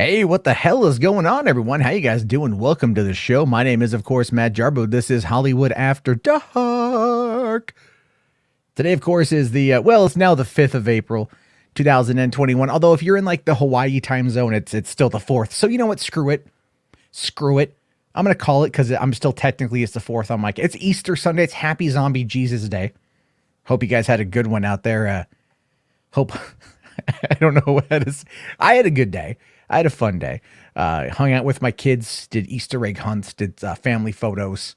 Hey, what the hell is going on, everyone? How you guys doing? Welcome to the show. My name is, of course, Matt Jarbo. This is Hollywood After Dark. Today, of course, is it's now the 5th of April, 2021. Although if you're in like the Hawaii time zone, it's still the 4th. So you know what? Screw it. Screw it. I'm going to call it because I'm still technically, it's the 4th. I'm like, it's Easter Sunday. It's Happy Zombie Jesus Day. Hope you guys had a good one out there. Hope, I don't know what that is. I had a good day. I had a fun day. Hung out with my kids, did Easter egg hunts, did family photos,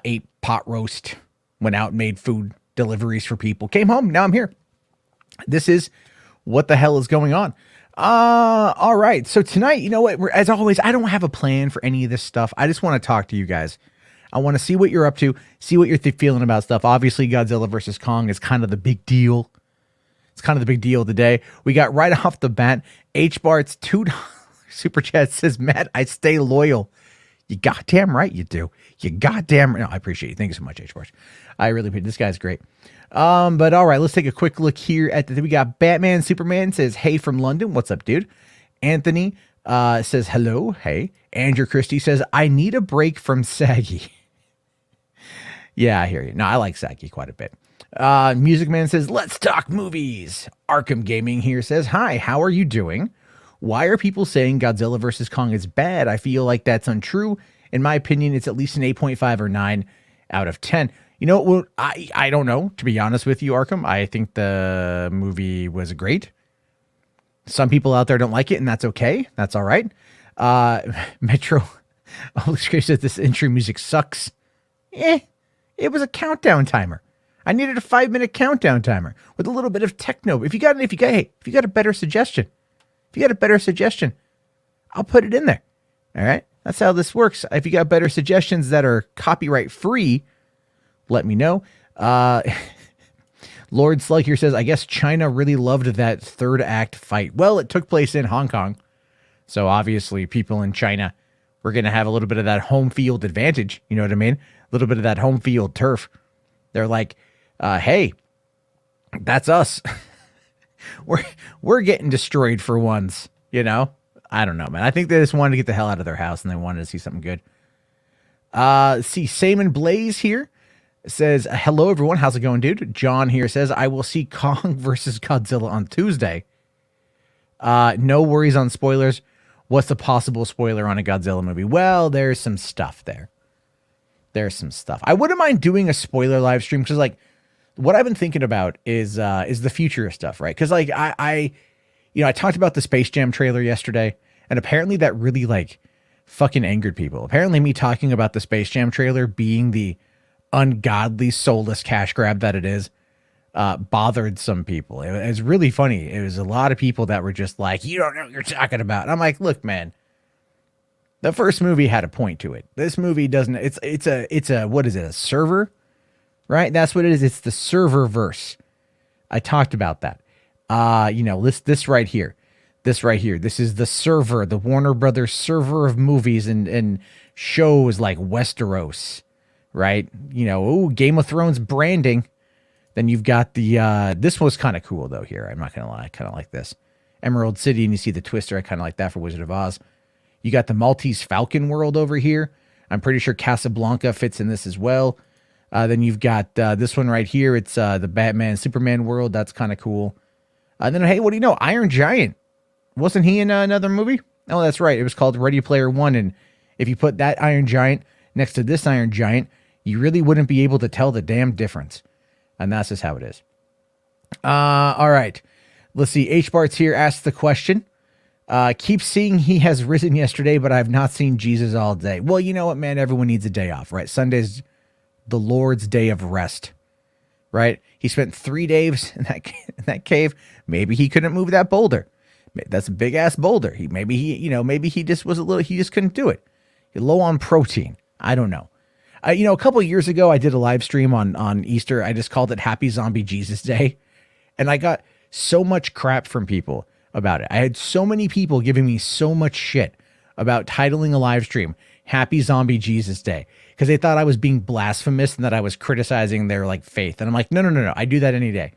ate pot roast, went out and made food deliveries for people. Came home. Now I'm here. This is what the hell is going on. All right. So tonight, you know what? As always, I don't have a plan for any of this stuff. I just want to talk to you guys. I want to see what you're up to, see what you're feeling about stuff. Obviously, Godzilla vs. Kong is kind of the big deal. It's kind of the big deal today. We got right off the bat, H-Bart's $2 super chat says, Matt, I stay loyal. You goddamn right you do. You goddamn right. No, I appreciate you. Thank you so much, H-Bart. I really appreciate it. This guy's great. But all right, let's take a quick look here at we got Batman Superman says, hey from London. What's up, dude? Anthony says, hello. Hey. Andrew Christie says, I need a break from Saggy. Yeah, I hear you. No, I like Saggy quite a bit. Music Man says, let's talk movies. Arkham Gaming here says, hi, how are you doing? Why are people saying Godzilla vs. Kong is bad? I feel like that's untrue. In my opinion, it's at least an 8.5 or 9 out of 10. You know, well, I don't know, to be honest with you, Arkham. I think the movie was great. Some people out there don't like it, and that's okay. That's all right. Metro says this intro music sucks. It was a countdown timer. I needed a 5-minute countdown timer with a little bit of techno. If you got a better suggestion, I'll put it in there. All right. That's how this works. If you got better suggestions that are copyright free, let me know. Lord Slug here says, I guess China really loved that third act fight. Well, it took place in Hong Kong. So obviously people in China were going to have a little bit of that home field advantage. You know what I mean? A little bit of that home field turf. They're like, hey, that's us. we're getting destroyed for once, you know? I don't know, man. I think they just wanted to get the hell out of their house and they wanted to see something good. See, Saman Blaze here says, hello, everyone. How's it going, dude? John here says, I will see Kong versus Godzilla on Tuesday. No worries on spoilers. What's the possible spoiler on a Godzilla movie? Well, there's some stuff there. There's some stuff. I wouldn't mind doing a spoiler live stream because, like, what I've been thinking about is the future of stuff, right? Because, like, I talked about the Space Jam trailer yesterday, and apparently that really, like, fucking angered people. Apparently me talking about the Space Jam trailer being the ungodly, soulless cash grab that it is bothered some people. It was really funny. It was a lot of people that were just like, you don't know what you're talking about. And I'm like, look, man. The first movie had a point to it. This movie doesn't. It's a what is it? A server, right? That's what it is. It's the server verse. I talked about that. This right here. This is the server, the Warner Brothers server of movies and shows like Westeros, right? Game of Thrones branding. Then you've got the. This was kind of cool though. Here, I'm not gonna lie. I kind of like this Emerald City, and you see the Twister. I kind of like that for Wizard of Oz. You got the Maltese Falcon world over here. I'm pretty sure Casablanca fits in this as well. Then you've got this one right here. It's the Batman Superman world. That's kind of cool. Then, hey, what do you know? Iron Giant. Wasn't he in another movie? Oh, that's right. It was called Ready Player One. And if you put that Iron Giant next to this Iron Giant, you really wouldn't be able to tell the damn difference. And that's just how it is. All right. Let's see. H-Bart's here asks the question. Keep seeing he has risen yesterday, but I've not seen Jesus all day. Well, you know what, man? Everyone needs a day off, right? Sunday's the Lord's day of rest, right? He spent 3 days in that cave. Maybe he couldn't move that boulder. That's a big ass boulder. Maybe he just was he just couldn't do it. You're low on protein. I don't know. A couple of years ago, I did a live stream on Easter. I just called it Happy Zombie Jesus Day. And I got so much crap from people about it. I had so many people giving me so much shit about titling a live stream Happy Zombie Jesus Day because they thought I was being blasphemous and that I was criticizing their like faith. And I'm like, no. I do that any day.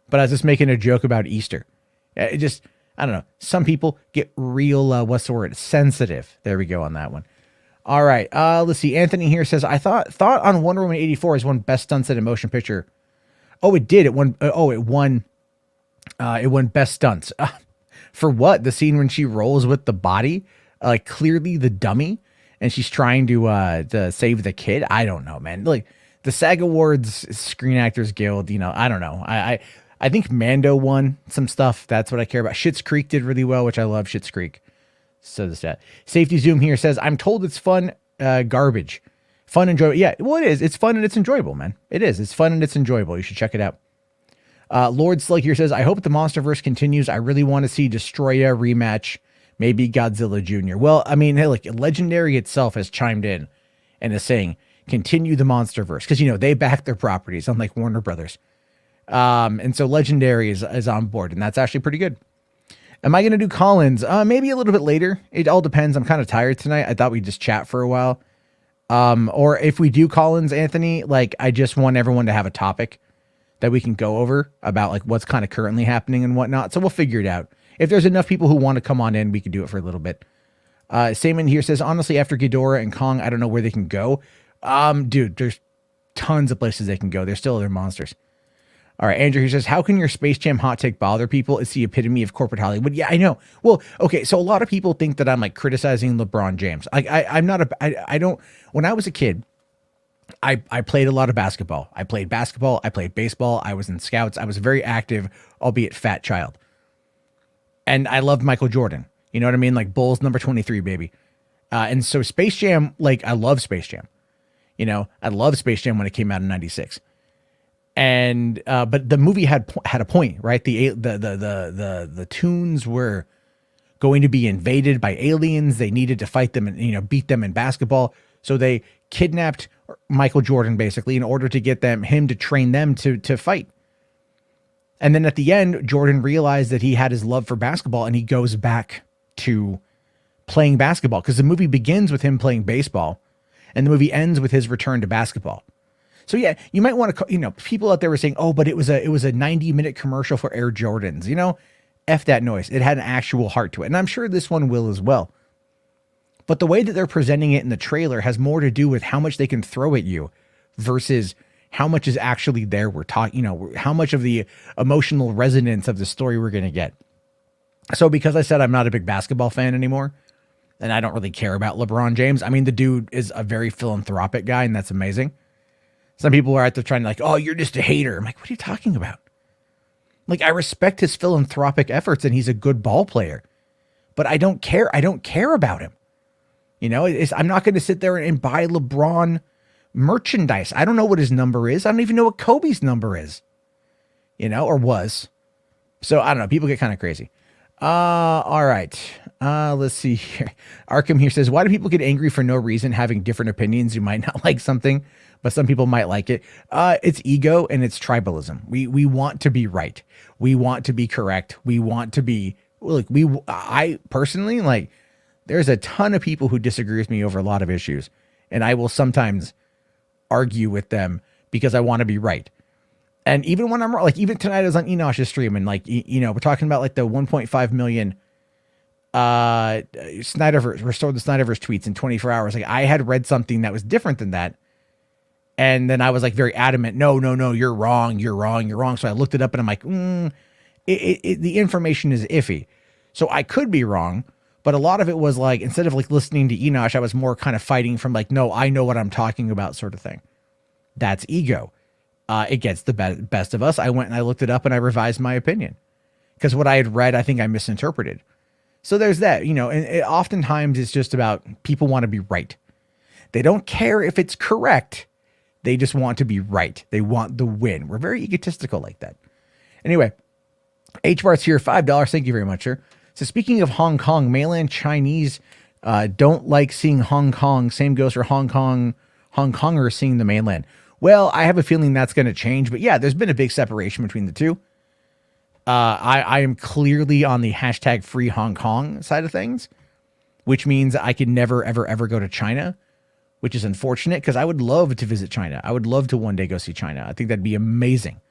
But I was just making a joke about Easter. I don't know. Some people get real, what's the word? Sensitive. There we go on that one. All right. Let's see. Anthony here says, I thought on Wonder Woman 84 is one best stunts in a motion picture. Oh, it did. It won. It won best stunts. For what? The scene when she rolls with the body, like clearly the dummy, and she's trying to save the kid. I don't know, man. Like the SAG Awards, Screen Actors Guild. I don't know. I think Mando won some stuff. That's what I care about. Schitt's Creek did really well, which I love. Schitt's Creek. So this that. Safety Zoom here says, I'm told it's fun, garbage. Fun, enjoyable. Yeah, well, it is. It's fun and it's enjoyable, man. It is. It's fun and it's enjoyable. You should check it out. Lord Slug here says, I hope the MonsterVerse continues. I really want to see Destroya rematch, maybe Godzilla Jr. Well, I mean, hey, like Legendary itself has chimed in and is saying, continue the MonsterVerse. Because, they back their properties, unlike Warner Brothers. And so Legendary is on board, and that's actually pretty good. Am I going to do Collins? Maybe a little bit later. It all depends. I'm kind of tired tonight. I thought we'd just chat for a while. Or if we do Collins, Anthony, like I just want everyone to have a topic that we can go over about like what's kind of currently happening and whatnot. So we'll figure it out. If there's enough people who want to come on in, we can do it for a little bit. Saman here says, honestly, after Ghidorah and Kong, I don't know where they can go. Dude, there's tons of places they can go. There's still other monsters. All right, Andrew here says, how can your Space Jam hot take bother people? It's the epitome of corporate Hollywood. Yeah, I know. Well, okay, so a lot of people think that I'm like criticizing LeBron James. I'm not I don't, when I was a kid, I played a lot of basketball. I played basketball. I played baseball. I was in scouts. I was a very active, albeit fat child. And I loved Michael Jordan. You know what I mean? Like Bulls number 23, baby. And so Space Jam, like I love Space Jam. I loved Space Jam when it came out in 96. And but the movie had a point, right? The Toons were going to be invaded by aliens. They needed to fight them and beat them in basketball. So they kidnapped Michael Jordan basically in order to get him to train them to fight. And then at the end, Jordan realized that he had his love for basketball and he goes back to playing basketball because the movie begins with him playing baseball and the movie ends with his return to basketball. So yeah, you might want to, people out there were saying, oh, but it was a 90-minute commercial for Air Jordans. F that noise. It had an actual heart to it. And I'm sure this one will as well. But the way that they're presenting it in the trailer has more to do with how much they can throw at you versus how much is actually there. We're talking, how much of the emotional resonance of the story we're going to get. So because I said I'm not a big basketball fan anymore, and I don't really care about LeBron James. I mean, the dude is a very philanthropic guy, and that's amazing. Some people are out there trying to like, oh, you're just a hater. I'm like, what are you talking about? Like, I respect his philanthropic efforts and he's a good ball player, but I don't care. I don't care about him. I'm not going to sit there and buy LeBron merchandise. I don't know what his number is. I don't even know what Kobe's number is, or was. So I don't know. People get kind of crazy. All right. Let's see here. Arkham here says, why do people get angry for no reason, having different opinions? You might not like something, but some people might like it. It's ego and it's tribalism. We want to be right. We want to be correct. We want to be I personally, like, there's a ton of people who disagree with me over a lot of issues. And I will sometimes argue with them because I want to be right. And even when I'm wrong, like even tonight I was on Enosh's stream and like, we're talking about like the 1.5 million Snyderverse, restored the Snyderverse tweets in 24 hours. Like I had read something that was different than that. And then I was like very adamant. No, you're wrong. So I looked it up and I'm like, the information is iffy. So I could be wrong, but a lot of it was like, instead of like listening to Enosh, I was more kind of fighting from like, no, I know what I'm talking about sort of thing. That's ego. It gets the best of us. I went and I looked it up and I revised my opinion because what I had read, I think I misinterpreted. So there's that, and oftentimes it's just about people want to be right. They don't care if it's correct. They just want to be right. They want the win. We're very egotistical like that. Anyway, H-Bart's here, $5. Thank you very much, sir. So speaking of Hong Kong, mainland Chinese don't like seeing Hong Kong. Same goes for Hong Kongers seeing the mainland. Well, I have a feeling that's going to change. But yeah, there's been a big separation between the two. I am clearly on the hashtag free Hong Kong side of things, which means I could never, ever, ever go to China, which is unfortunate because I would love to visit China. I would love to one day go see China. I think that'd be amazing.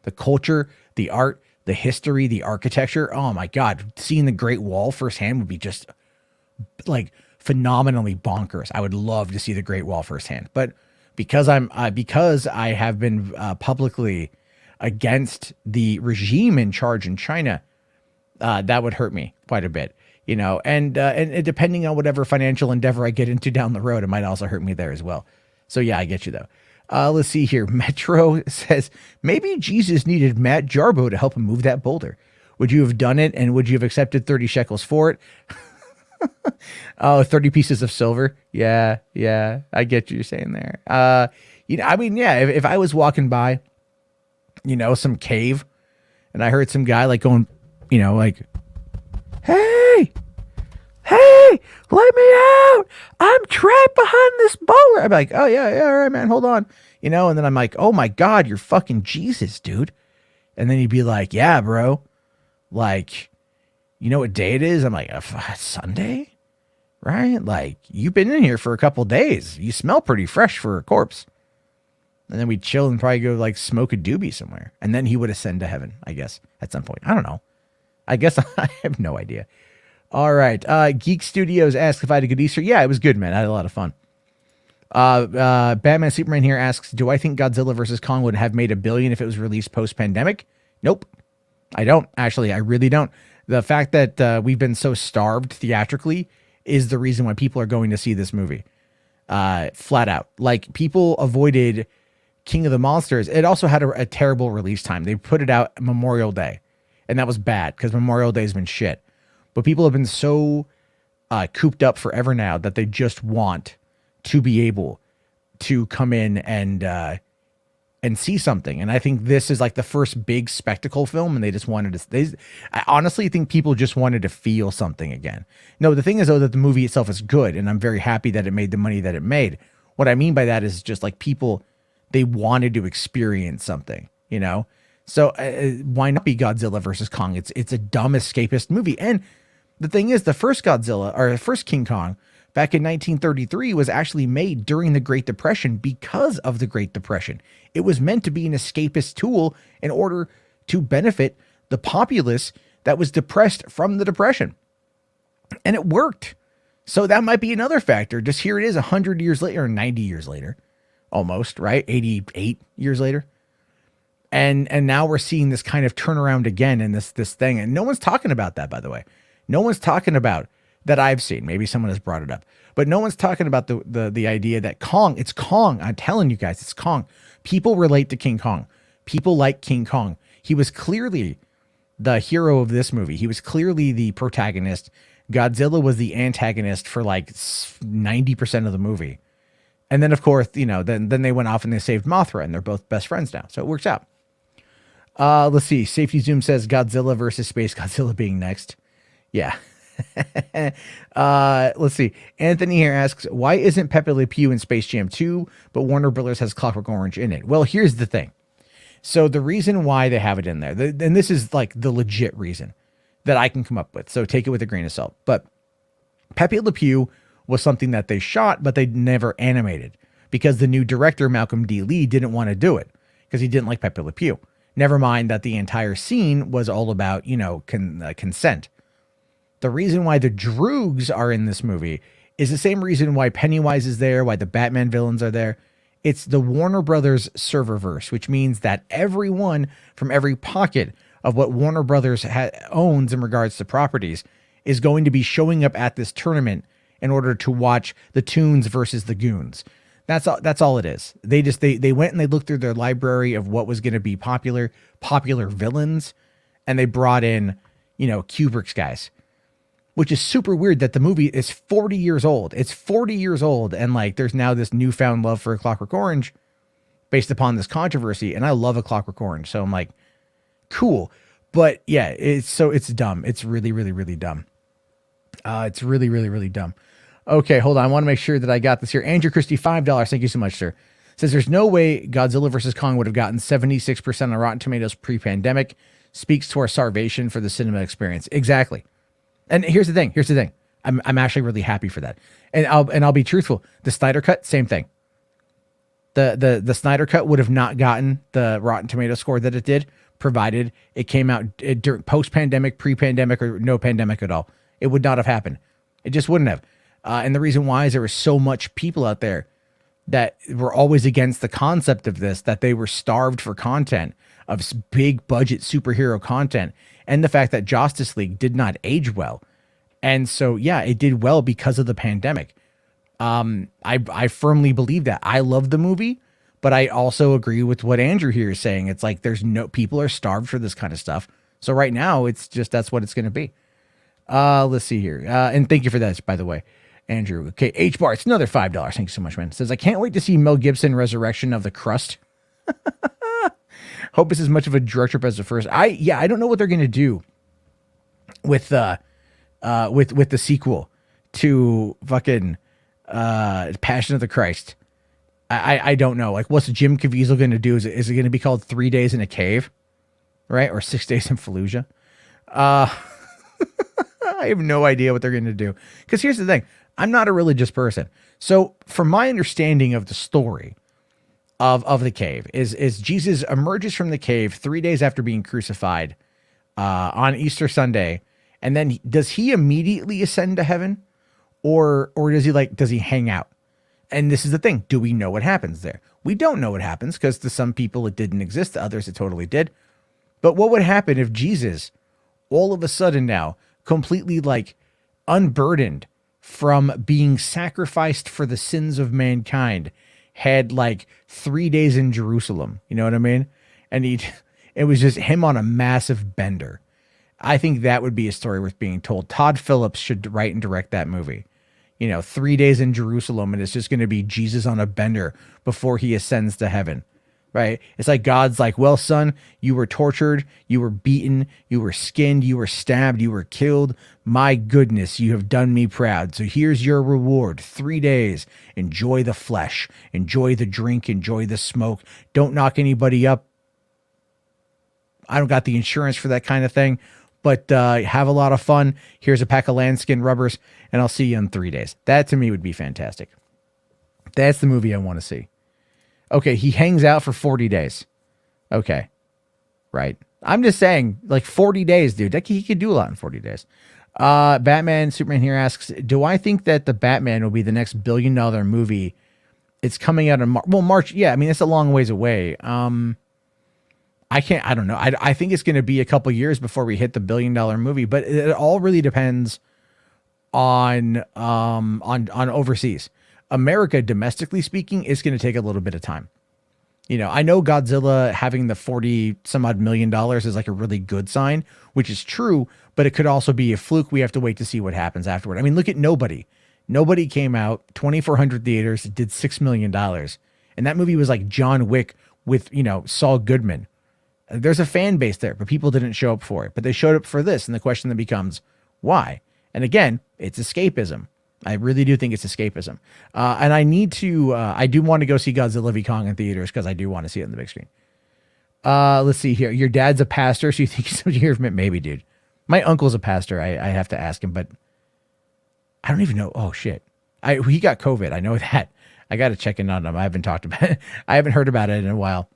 The culture, the art, the history, the architecture. Oh my God. Seeing the Great Wall firsthand would be just like phenomenally bonkers. I would love to see the Great Wall firsthand. But because because I have been publicly against the regime in charge in China, that would hurt me quite a bit, you know, and depending on whatever financial endeavor I get into down the road, it might also hurt me there as well. So yeah, I get you though. Let's see here. Metro says maybe Jesus needed Matt Jarbo to help him move that boulder. Would you have done it? And would you have accepted 30 shekels for it? Oh, 30 pieces of silver. Yeah. I get what you're saying there. You know, I mean, yeah, if I was walking by, you know, some cave and I heard some guy like going, you know, like, hey, let me out. I'm trapped behind this boulder. I'm like, oh yeah, all right, man, hold on. You know, and then I'm like, oh my God, you're fucking Jesus, dude. And then he'd be like, yeah, bro. Like, you know what day it is? I'm like, Sunday? Right? Like, you've been in here for a couple days. You smell pretty fresh for a corpse. And then we'd chill and probably go like smoke a doobie somewhere. And then he would ascend to heaven, I guess, at some point. I don't know. I guess I have no idea. All right. Geek Studios asked if I had a good Easter. Yeah, it was good, man. I had a lot of fun. Batman Superman here asks, do I think Godzilla vs. Kong would have made $1 billion if it was released post-pandemic? Nope. I don't. Actually, I really don't. The fact that we've been so starved theatrically is the reason why people are going to see this movie. Flat out. Like, people avoided King of the Monsters. It also had a terrible release time. They put it out Memorial Day, and that was bad because Memorial Day has been shit. But people have been so cooped up forever now that they just want to be able to come in and see something. And I think this is like the first big spectacle film, and they just wanted to, I honestly think people just wanted to feel something again. No, the thing is though that the movie itself is good, and I'm very happy that it made the money that it made. What I mean by that is just like people, they wanted to experience something, you know? So why not be Godzilla versus Kong? It's a dumb escapist movie. And the thing is, the first Godzilla, or the first King Kong, back in 1933 was actually made during the Great Depression because of the Great Depression. It was meant to be an escapist tool in order to benefit the populace that was depressed from the Depression. And it worked. So that might be another factor. Just here it is 100 years later, or 90 years later, almost, right? 88 years later. And now we're seeing this kind of turnaround again in this thing. And no one's talking about that, by the way. No one's talking about that I've seen. Maybe someone has brought it up, but no one's talking about the idea that Kong, it's Kong. I'm telling you guys, it's Kong. People relate to King Kong. People like King Kong. He was clearly the hero of this movie. He was clearly the protagonist. Godzilla was the antagonist for like 90% of the movie. And then of course, you know, then they went off and they saved Mothra, and they're both best friends now. So it works out. Let's see. Safety Zoom says Godzilla versus Space Godzilla being next. Yeah. Let's see. Anthony here asks, why isn't Pepe Le Pew in Space Jam 2, but Warner Brothers has Clockwork Orange in it? Well, here's the thing. So the reason why they have it in there, and this is like the legit reason that I can come up with, so take it with a grain of salt, but Pepe Le Pew was something that they shot, but they never animated because the new director, Malcolm D. Lee, didn't want to do it because he didn't like Pepe Le Pew. Never mind that the entire scene was all about, you know, consent. The reason why the Droogs are in this movie is the same reason why Pennywise is there, why the Batman villains are there. It's the Warner Brothers serververse, which means that everyone from every pocket of what Warner Brothers owns in regards to properties is going to be showing up at this tournament in order to watch the Toons versus the Goons. That's all it is. They went and they looked through their library of what was going to be popular villains, and they brought in, you know, Kubrick's guys. Which is super weird that the movie is 40 years old. It's 40 years old. And like, there's now this newfound love for A Clockwork Orange based upon this controversy. And I love A Clockwork Orange. So I'm like, cool. But yeah, it's dumb. It's really, really, really dumb. It's really, really, really dumb. Okay, hold on. I want to make sure that I got this here. Andrew Christie, $5. Thank you so much, sir. Says there's no way Godzilla vs. Kong would have gotten 76% on Rotten Tomatoes pre-pandemic. Speaks to our starvation for the cinema experience. Exactly. And here's the thing. I'm actually really happy for that. And I'll be truthful. The Snyder Cut, same thing. The Snyder Cut would have not gotten the Rotten Tomato score that it did, provided it came out during post-pandemic, pre-pandemic, or no pandemic at all. It would not have happened. It just wouldn't have. And the reason why is there was so much people out there that were always against the concept of this, that they were starved for content, of big budget superhero content, and the fact that Justice League did not age well. And so, yeah, it did well because of the pandemic. I firmly believe that. I love the movie, but I also agree with what Andrew here is saying. It's like people are starved for this kind of stuff. So right now, it's just that's what it's going to be. Let's see here. And thank you for that, by the way, Andrew. Okay, H Bar, it's another $5. Thank you so much, man. It says, I can't wait to see Mel Gibson Resurrection of the Crust. Hope it's as much of a drug trip as the first. I don't know what they're going to do with the sequel to fucking Passion of the Christ. I don't know. Like, what's Jim Caviezel going to do? Is it going to be called 3 Days in a Cave, right? Or 6 Days in Fallujah? I have no idea what they're going to do. Because here's the thing. I'm not a religious person. So from my understanding of the story of the cave is Jesus emerges from the cave 3 days after being crucified on Easter Sunday. And then does he immediately ascend to heaven? Or does he hang out? And this is the thing. Do we know what happens there? We don't know what happens because to some people it didn't exist. To others it totally did. But what would happen if Jesus all of a sudden now completely like unburdened from being sacrificed for the sins of mankind had like 3 days in Jerusalem? You know what I mean? And it was just him on a massive bender. I think that would be a story worth being told. Todd Phillips should write and direct that movie. 3 days in Jerusalem, and it's just going to be Jesus on a bender before he ascends to heaven, right? It's like God's like, well, son, you were tortured, you were beaten, you were skinned, you were stabbed, you were killed. My goodness, you have done me proud. So here's your reward. 3 days. Enjoy the flesh, enjoy the drink, enjoy the smoke. Don't knock anybody up. I don't got the insurance for that kind of thing. But have a lot of fun. Here's a pack of lambskin rubbers, and I'll see you in 3 days. That to me would be fantastic. That's the movie I want to see. Okay, he hangs out for 40 days. Okay, right. I'm just saying, like 40 days, dude. He could do a lot in 40 days. Batman Superman here asks, do I think that the Batman will be the next $1 billion movie? It's coming out in March. Yeah, I mean, it's a long ways away. I don't know. I think it's going to be a couple years before we hit the $1 billion movie, but it all really depends on overseas. America, domestically speaking, is going to take a little bit of time. I know Godzilla having the 40 some odd $1 million is like a really good sign, which is true, but it could also be a fluke. We have to wait to see what happens afterward. I mean, look at Nobody. Nobody came out, 2,400 theaters, it did $6 million. And that movie was like John Wick with, Saul Goodman. There's a fan base there, but people didn't show up for it. But they showed up for this. And the question then becomes, why? And again, it's escapism. I really do think it's escapism. And I do want to go see Godzilla v Kong in theaters because I do want to see it on the big screen. Let's see here. Your dad's a pastor, so you think he's somebody here from it? Maybe, dude. My uncle's a pastor. I have to ask him, but I don't even know. Oh, shit. He got COVID. I know that. I got to check in on him. I haven't talked about it. I haven't heard about it in a while.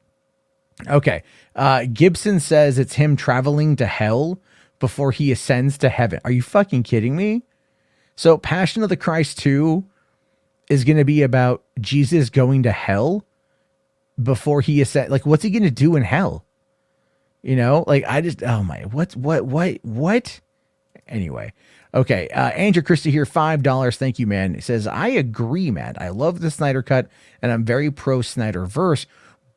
Okay. Gibson says it's him traveling to hell before he ascends to heaven. Are you fucking kidding me? So Passion of the Christ 2 is going to be about Jesus going to hell before he ascends. Like, what's he going to do in hell? What? Anyway. Okay. Andrew Christie here, $5. Thank you, man. He says, I agree, Matt. I love the Snyder Cut and I'm very pro Snyderverse,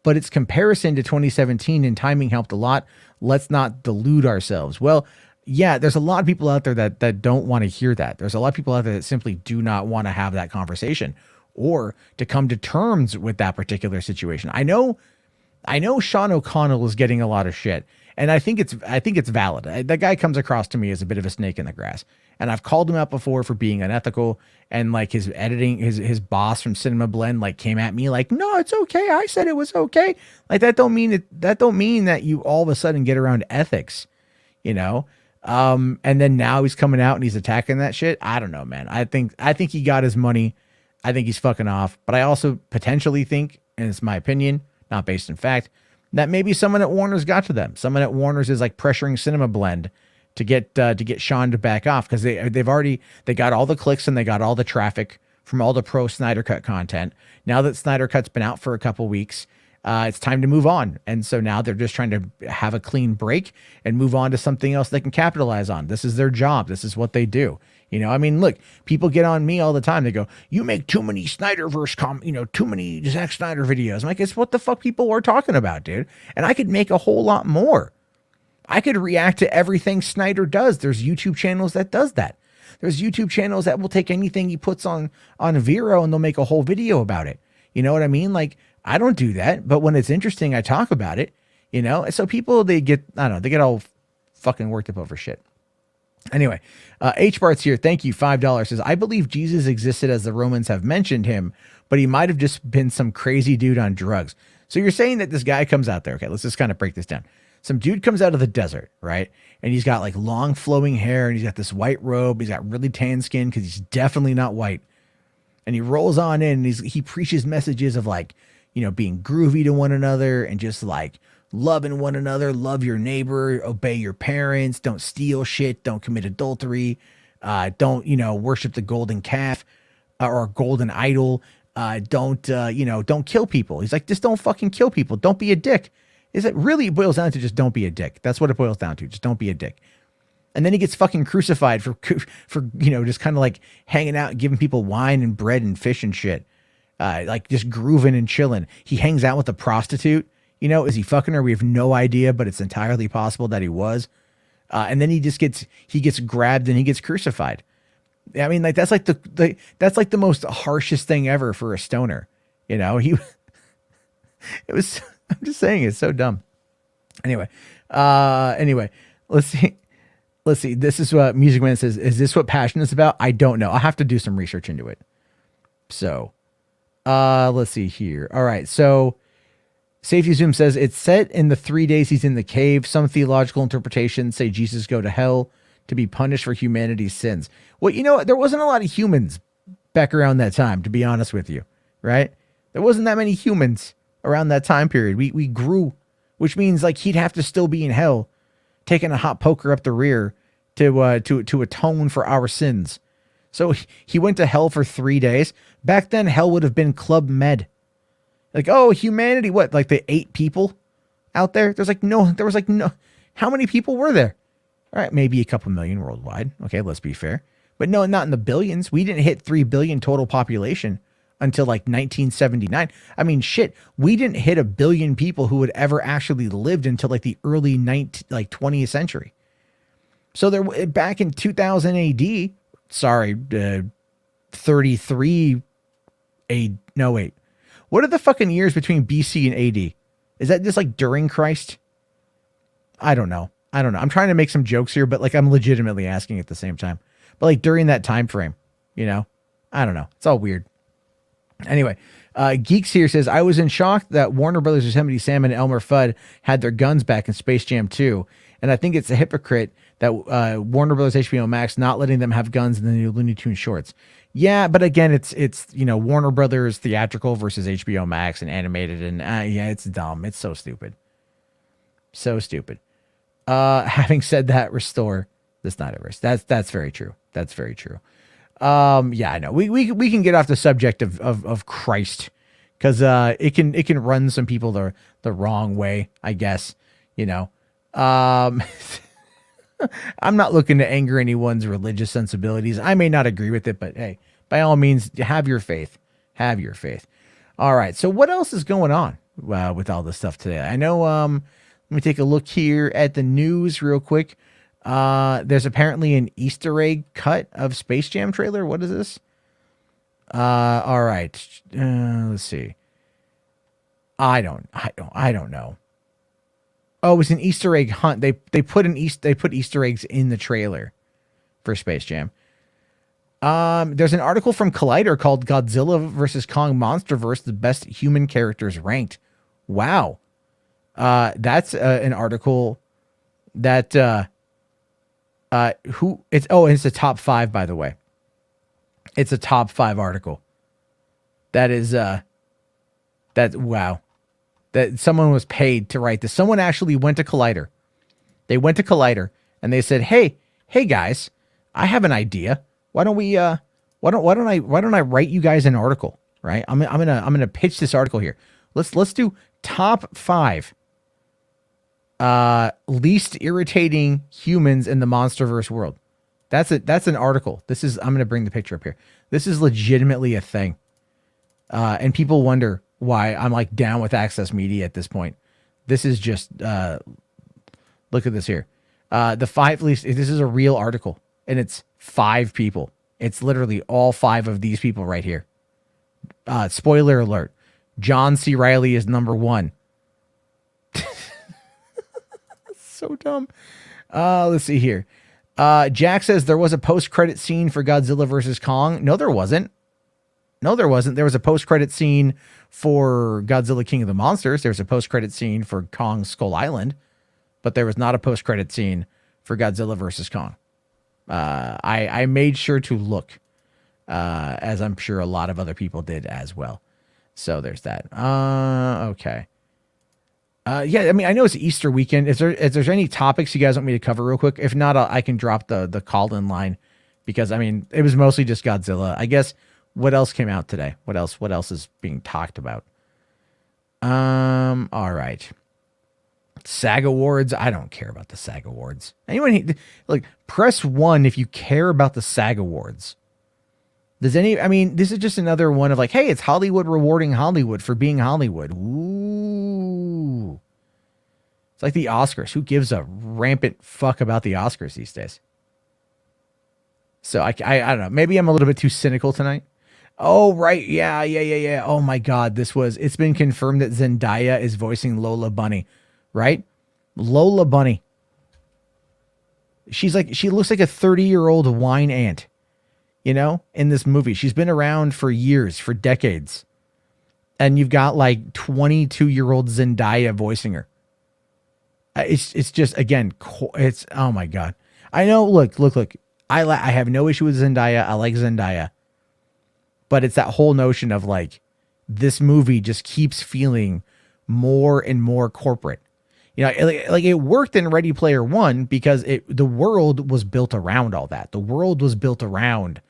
but its comparison to 2017 and timing helped a lot. Let's not delude ourselves. Well, yeah, there's a lot of people out there that don't want to hear that. There's a lot of people out there that simply do not want to have that conversation or to come to terms with that particular situation. I know Sean O'Connell is getting a lot of shit, and I think it's valid. That guy comes across to me as a bit of a snake in the grass, and I've called him out before for being unethical. And like his editing, his boss from Cinema Blend like came at me like, no, it's okay. I said it was okay. Like that don't mean that you all of a sudden get around ethics, And then now he's coming out and he's attacking that shit. I don't know, man. I think he got his money. I think he's fucking off. But I also potentially think and it's my opinion, not based in fact, that maybe someone at Warner's got to them. Someone at Warner's is like pressuring Cinema Blend to get Sean to back off, because they got all the clicks and they got all the traffic from all the pro Snyder Cut content. Now that Snyder Cut's been out for a couple weeks, it's time to move on. And so now they're just trying to have a clean break and move on to something else they can capitalize on. This is their job. This is what they do. You know, I mean, look, people get on me all the time. They go, you make too many Snyderverse, too many Zack Snyder videos. I'm like, it's what the fuck people are talking about, dude. And I could make a whole lot more. I could react to everything Snyder does. There's YouTube channels that does that. There's YouTube channels that will take anything he puts on Vero and they'll make a whole video about it. You know what I mean? Like, I don't do that, but when it's interesting, I talk about it, you know? And so people, they get all fucking worked up over shit. Anyway, H-Bart's here. Thank you. $5 says, I believe Jesus existed as the Romans have mentioned him, but he might have just been some crazy dude on drugs. So you're saying that this guy comes out there. Okay, let's just kind of break this down. Some dude comes out of the desert, right? And he's got like long flowing hair and he's got this white robe. He's got really tan skin because he's definitely not white. And he rolls on in and he preaches messages of like, being groovy to one another and just like loving one another, love your neighbor, obey your parents, don't steal shit, don't commit adultery, don't, worship the golden calf or golden idol, don't kill people. He's like, just don't fucking kill people. Don't be a dick. Is it really boils down to just don't be a dick. That's what it boils down to. Just don't be a dick. And then he gets fucking crucified for just kind of like hanging out and giving people wine and bread and fish and shit. Like just grooving and chilling. He hangs out with a prostitute. Is he fucking her? We have no idea, but it's entirely possible that he was. And then he gets grabbed and he gets crucified. I mean, like that's like that's like the most harshest thing ever for a stoner. It was. I'm just saying, it's so dumb. Anyway, let's see. This is what Music Man says. Is this what Passion is about? I don't know. I'll have to do some research into it. So, let's see here. All right. So Safety Zoom says it's set in the 3 days he's in the cave. Some theological interpretations say Jesus go to hell to be punished for humanity's sins. Well, there wasn't a lot of humans back around that time, to be honest with you, right? There wasn't that many humans around that time period. We grew, which means like he'd have to still be in hell, taking a hot poker up the rear to atone for our sins. So he went to hell for 3 days. Back then, hell would have been Club Med. Like, oh, humanity, what? Like the 8 people out there? There was like no. How many people were there? All right, maybe a couple million worldwide. Okay, let's be fair. But no, not in the billions. We didn't hit 3 billion total population until like 1979. I mean, shit, we didn't hit 1 billion people who had ever actually lived until like the early 20th century. So there, back in 2000 AD, 33 AD, no wait. What are the fucking years between BC and AD? Is that just like during Christ? I don't know. I'm trying to make some jokes here, but like I'm legitimately asking at the same time. But like during that time frame, I don't know. It's all weird. Anyway, Geeks here says, I was in shock that Warner Brothers Yosemite Sam and Elmer Fudd had their guns back in Space Jam 2. And I think it's a hypocrite that Warner Brothers HBO Max not letting them have guns in the new Looney Tunes shorts. Yeah, but again, it's Warner Brothers theatrical versus HBO Max and animated. And yeah, it's dumb. It's so stupid. So stupid. Having said that, restore the Snyderverse. That's very true. That's very true. Yeah, I know. We can get off the subject of Christ because it can run some people the wrong way, I guess. I'm not looking to anger anyone's religious sensibilities. I may not agree with it, but hey, by all means, have your faith. Have your faith. All right. So what else is going on with all this stuff today? I know. Let me take a look here at the news real quick. There's apparently an Easter egg cut of Space Jam trailer. What is this? All right. Let's see. I don't know. Oh, it's an Easter egg hunt. They put Easter eggs in the trailer for Space Jam. There's an article from Collider called Godzilla vs. Kong Monsterverse, the best human characters ranked. Wow. That's an article that it's a top 5, by the way. It's a top 5 article. That is Wow. That someone was paid to write this. Someone actually went to Collider. They went to Collider and they said, hey guys, I have an idea. Why don't I write you guys an article, right? I'm gonna pitch this article here. Let's do top 5 least irritating humans in the MonsterVerse world. That's an article. I'm gonna bring the picture up here. This is legitimately a thing. And people wonder why I'm like down with Access Media at this point. This is just look at this here. The 5 least, this is a real article, and it's 5 people. It's literally all 5 of these people right here. Spoiler alert. John C. Reilly is number 1. So dumb. Let's see here. Jack says there was a post-credit scene for Godzilla vs. Kong. No, there wasn't. There was a post-credit scene for Godzilla King of the Monsters. There was a post-credit scene for Kong Skull Island, but there was not a post-credit scene for Godzilla vs. Kong. I made sure to look, as I'm sure a lot of other people did as well. So there's that. Okay. Yeah, I mean, I know it's Easter weekend. If there's any topics you guys want me to cover real quick, if not, I can drop the call-in line, because I mean, it was mostly just Godzilla. I guess. What else came out today? What else is being talked about? All right. SAG Awards. I don't care about the SAG Awards. Anyone, like, press 1 if you care about the SAG Awards. This is just another one of like, hey, it's Hollywood rewarding Hollywood for being Hollywood. Ooh. It's like the Oscars. Who gives a rampant fuck about the Oscars these days? So I don't know. Maybe I'm a little bit too cynical tonight. Oh, right. Yeah. Oh my God. It's been confirmed that Zendaya is voicing Lola Bunny, right? Lola Bunny. She looks like a 30-year-old wine ant, in this movie. She's been around for years, for decades. And you've got like 22-year-old Zendaya voicing her. It's just, again, it's, oh my God. I know, look. I have no issue with Zendaya. I like Zendaya. But it's that whole notion of like, this movie just keeps feeling more and more corporate. Like it worked in Ready Player One because the world was built around all that. The world was built around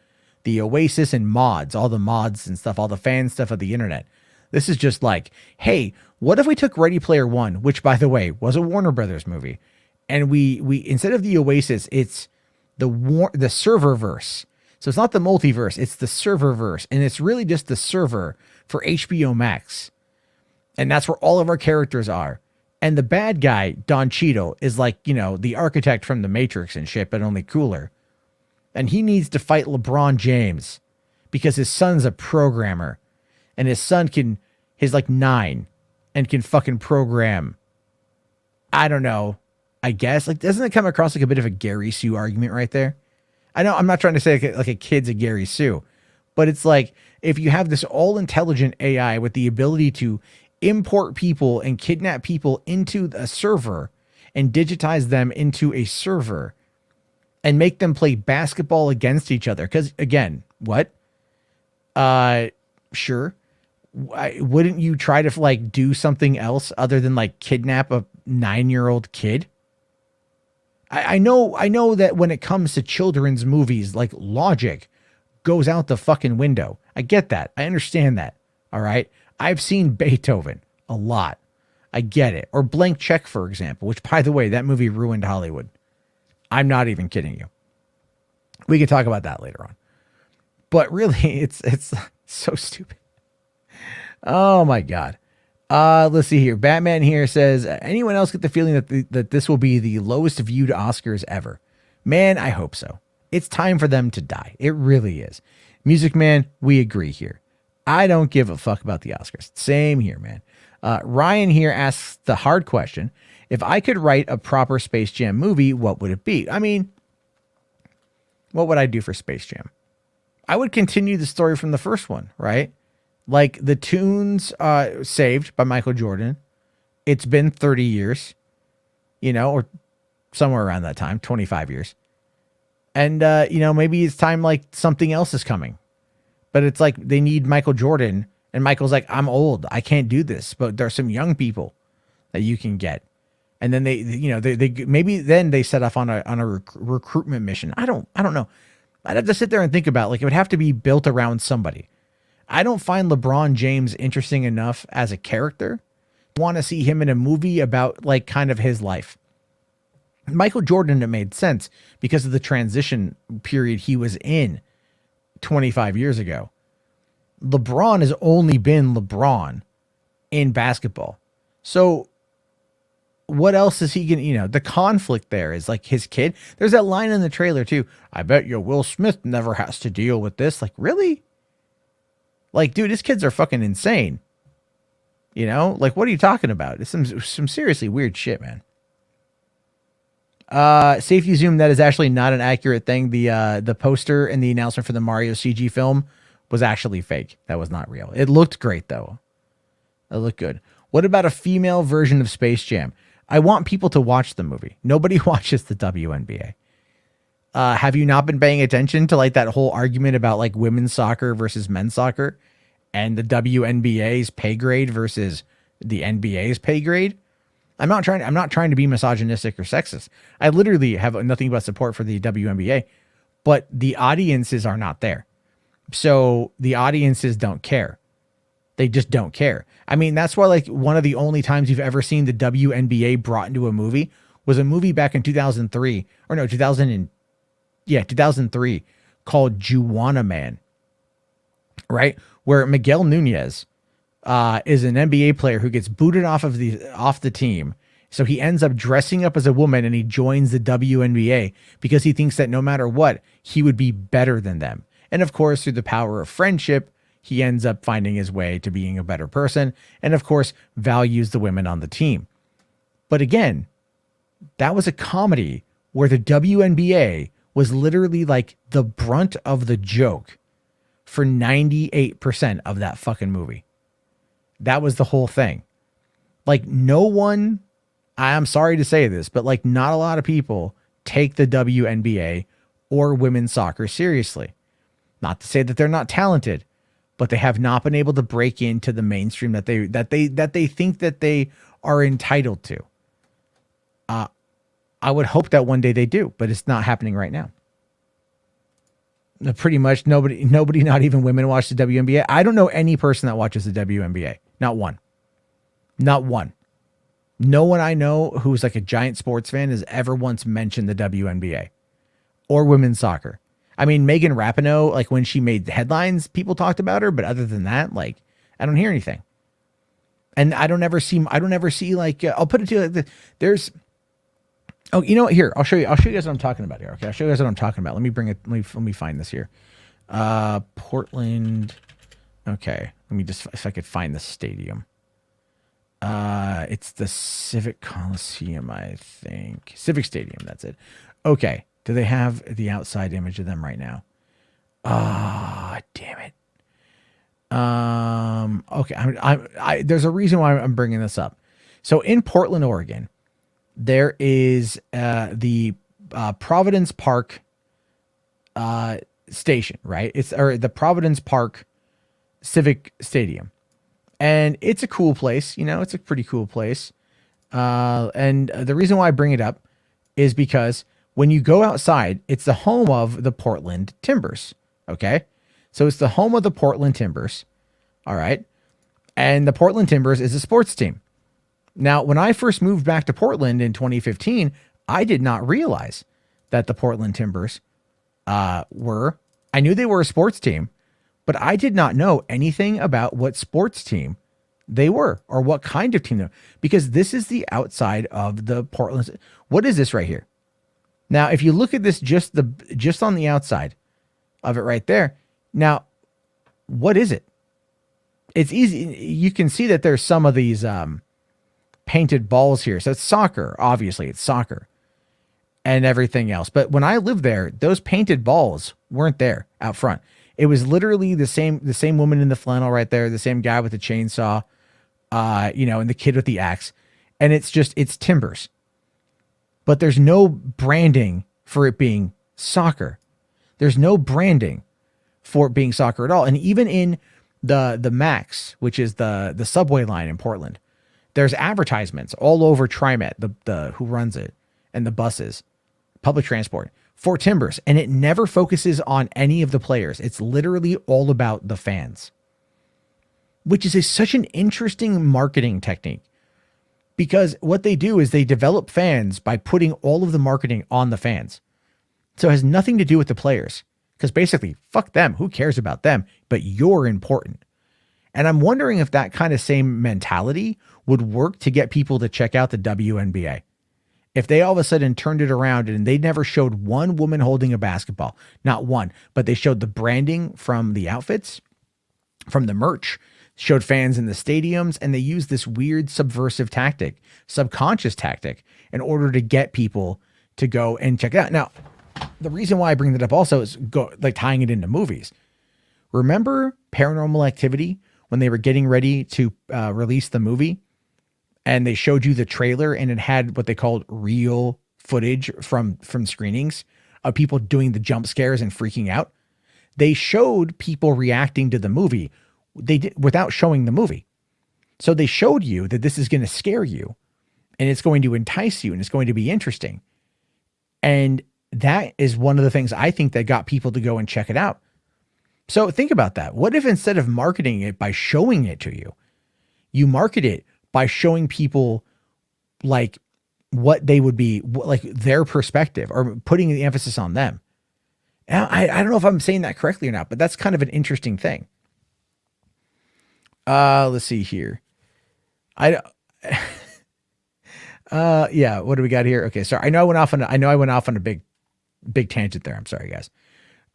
the Oasis and mods, all the mods and stuff, all the fan stuff of the internet. This is just like, hey, what if we took Ready Player One, which by the way was a Warner Brothers movie, and we instead of the Oasis, it's the serververse. So it's not the multiverse, it's the serververse. And it's really just the server for HBO Max. And that's where all of our characters are. And the bad guy, Don Cheadle, is like, the architect from the Matrix and shit, but only cooler. And he needs to fight LeBron James because his son's a programmer. And his son he's like 9 and can fucking program. I don't know. I guess, like, doesn't it come across like a bit of a Gary Sue argument right there? I know I'm not trying to say like a kid's a Gary Sue, but it's like, if you have this all intelligent AI with the ability to import people and kidnap people into a server and digitize them into a server and make them play basketball against each other. Cause again, what? Sure. Wouldn't you try to like do something else other than like kidnap a 9-year-old kid? I know that when it comes to children's movies, like logic goes out the fucking window. I get that. I understand that. All right. I've seen Beethoven a lot. I get it. Or Blank Check, for example, which, by the way, that movie ruined Hollywood. I'm not even kidding you. We can talk about that later on. But really, it's so stupid. Oh my God. Let's see here. Batman here says, anyone else get the feeling that this will be the lowest viewed Oscars ever? Man, I hope so. It's time for them to die. It really is. Music Man, we agree here. I don't give a fuck about the Oscars. Same here, man. Ryan here asks the hard question. If I could write a proper Space Jam movie, what would it be? I mean, what would I do for Space Jam? I would continue the story from the first one, right? Like the tunes saved by Michael Jordan. It's been 30 years, or somewhere around that time, 25 years. And, maybe it's time like something else is coming. But it's like they need Michael Jordan And Michael's like, I'm old. I can't do this. But there's some young people that you can get. And then they maybe then they set off on a recruitment mission. I don't know. I'd have to sit there and think about, like, it would have to be built around somebody. I don't find LeBron James interesting enough as a character. I want to see him in a movie about, like, kind of his life. Michael Jordan, it made sense because of the transition period he was in 25 years ago. LeBron has only been LeBron in basketball. So what else is he going to, the conflict there is, like, his kid. There's that line in the trailer too. I bet you Will Smith never has to deal with this. Like, really? Like, dude, his kids are fucking insane. Like, what are you talking about? It's some seriously weird shit, man. Safety zoom, that is actually not an accurate thing. The poster and the announcement for the Mario CG film was actually fake. That was not real. It looked great though. It looked good. What about a female version of Space Jam? I want people to watch the movie. Nobody watches the WNBA. Have you not been paying attention to, like, that whole argument about, like, women's soccer versus men's soccer and the WNBA's pay grade versus the NBA's pay grade? I'm not trying to be misogynistic or sexist. I literally have nothing but support for the WNBA, but the audiences are not there. So the audiences don't care. They just don't care. I mean, that's why, like, one of the only times you've ever seen the WNBA brought into a movie was a movie back in 2003 called Juwanna Man, right? Where Miguel Nunez is an NBA player who gets booted off the team. So he ends up dressing up as a woman and he joins the WNBA because he thinks that no matter what, he would be better than them. And of course, through the power of friendship, he ends up finding his way to being a better person, and of course, values the women on the team. But again, that was a comedy where the WNBA was literally, like, the brunt of the joke for 98% of that fucking movie. That was the whole thing. Like, no one, I'm sorry to say this, but, like, not a lot of people take the WNBA or women's soccer seriously. Not to say that they're not talented, but they have not been able to break into the mainstream that they think that they are entitled to. I would hope that one day they do, but it's not happening right now. Pretty much nobody, not even women, watch the WNBA. I don't know any person that watches the WNBA. Not one. Not one. No one I know who's, like, a giant sports fan has ever once mentioned the WNBA or women's soccer. I mean, Megan Rapinoe, like, when she made headlines, people talked about her, but other than that, like, I don't hear anything. And I don't ever see like, I'll put it to you like this. There's, oh, you know what? Here, I'll show you guys what I'm talking about here. Okay. I'll show you guys what I'm talking about. Let me bring it. Let me find this here. Portland. Okay. Let me just, if I could find the stadium. It's the Civic Coliseum, I think. Civic Stadium. That's it. Okay. Do they have the outside image of them right now? Ah, damn it. Okay. There's a reason why I'm bringing this up. So in Portland, Oregon, there is the Providence Park station, right? It's the Providence Park Civic Stadium, and it's a cool place. It's a pretty cool place. And the reason why I bring it up is because when you go outside, it's the home of the Portland Timbers. Okay. So it's the home of the Portland Timbers. All right. And the Portland Timbers is a sports team. Now, when I first moved back to Portland in 2015, I did not realize that the Portland Timbers I knew they were a sports team, but I did not know anything about what sports team they were or what kind of team they were, because this is the outside of the Portland. What is this right here? Now, if you look at this, just on the outside of it right there. Now, what is it? It's easy. You can see that there's some of these painted balls here. So it's soccer. Obviously, it's soccer and everything else. But when I lived there, those painted balls weren't there out front. It was literally the same woman in the flannel right there, the same guy with the chainsaw, and the kid with the axe. And it's Timbers. But there's no branding for it being soccer. There's no branding for it being soccer at all. And even in The Max, which is the subway line in Portland. There's advertisements all over TriMet, the who runs it, and the buses, public transport for Timbers, and it never focuses on any of the players. It's literally all about the fans, which is such an interesting marketing technique, because what they do is they develop fans by putting all of the marketing on the fans. So it has nothing to do with the players, because basically, fuck them. Who cares about them? But you're important. And I'm wondering if that kind of same mentality would work to get people to check out the WNBA. If they all of a sudden turned it around and they never showed one woman holding a basketball, not one, but they showed the branding from the outfits, from the merch, showed fans in the stadiums, and they used this weird subversive tactic, subconscious tactic, in order to get people to go and check it out. Now, the reason why I bring that up also is tying it into movies. Remember Paranormal Activity when they were getting ready to release the movie, and they showed you the trailer, and it had what they called real footage from screenings of people doing the jump scares and freaking out. They showed people reacting to the movie they did without showing the movie. So they showed you that this is going to scare you, and it's going to entice you, and it's going to be interesting. And that is one of the things I think that got people to go and check it out. So think about that. What if instead of marketing it by showing it to you, you market it by showing people like what they would be, like their perspective, or putting the emphasis on them? And I don't know if I'm saying that correctly or not, but that's kind of an interesting thing. Let's see here. Yeah. What do we got here? Okay. Sorry. I know I went off on a big tangent there. I'm sorry, guys.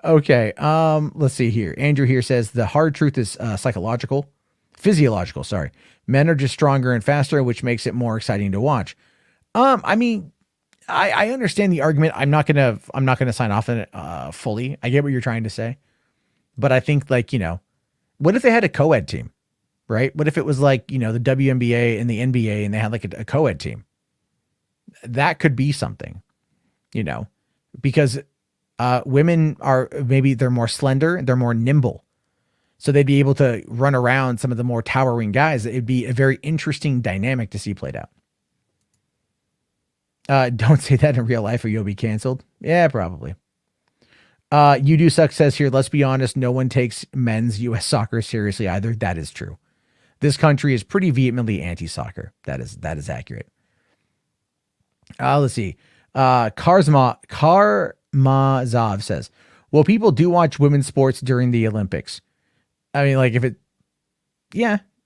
Okay. Let's see here. Andrew here says the hard truth is physiological. Sorry. Men are just stronger and faster, which makes it more exciting to watch. I mean, I understand the argument. I'm not gonna sign off on it fully. I get what you're trying to say, but I think, like, what if they had a co-ed team, right? What if it was like, the WNBA and the NBA, and they had like a co-ed team? That could be something, because women they're more slender, they're more nimble. So they'd be able to run around some of the more towering guys. It'd be a very interesting dynamic to see played out. Don't say that in real life or you'll be canceled. Yeah, probably. You Do Suck says here, let's be honest, no one takes men's U.S. soccer seriously either. That is true. This country is pretty vehemently anti-soccer. That is accurate. Let's see. Karzmazov says, well, people do watch women's sports during the Olympics. I mean,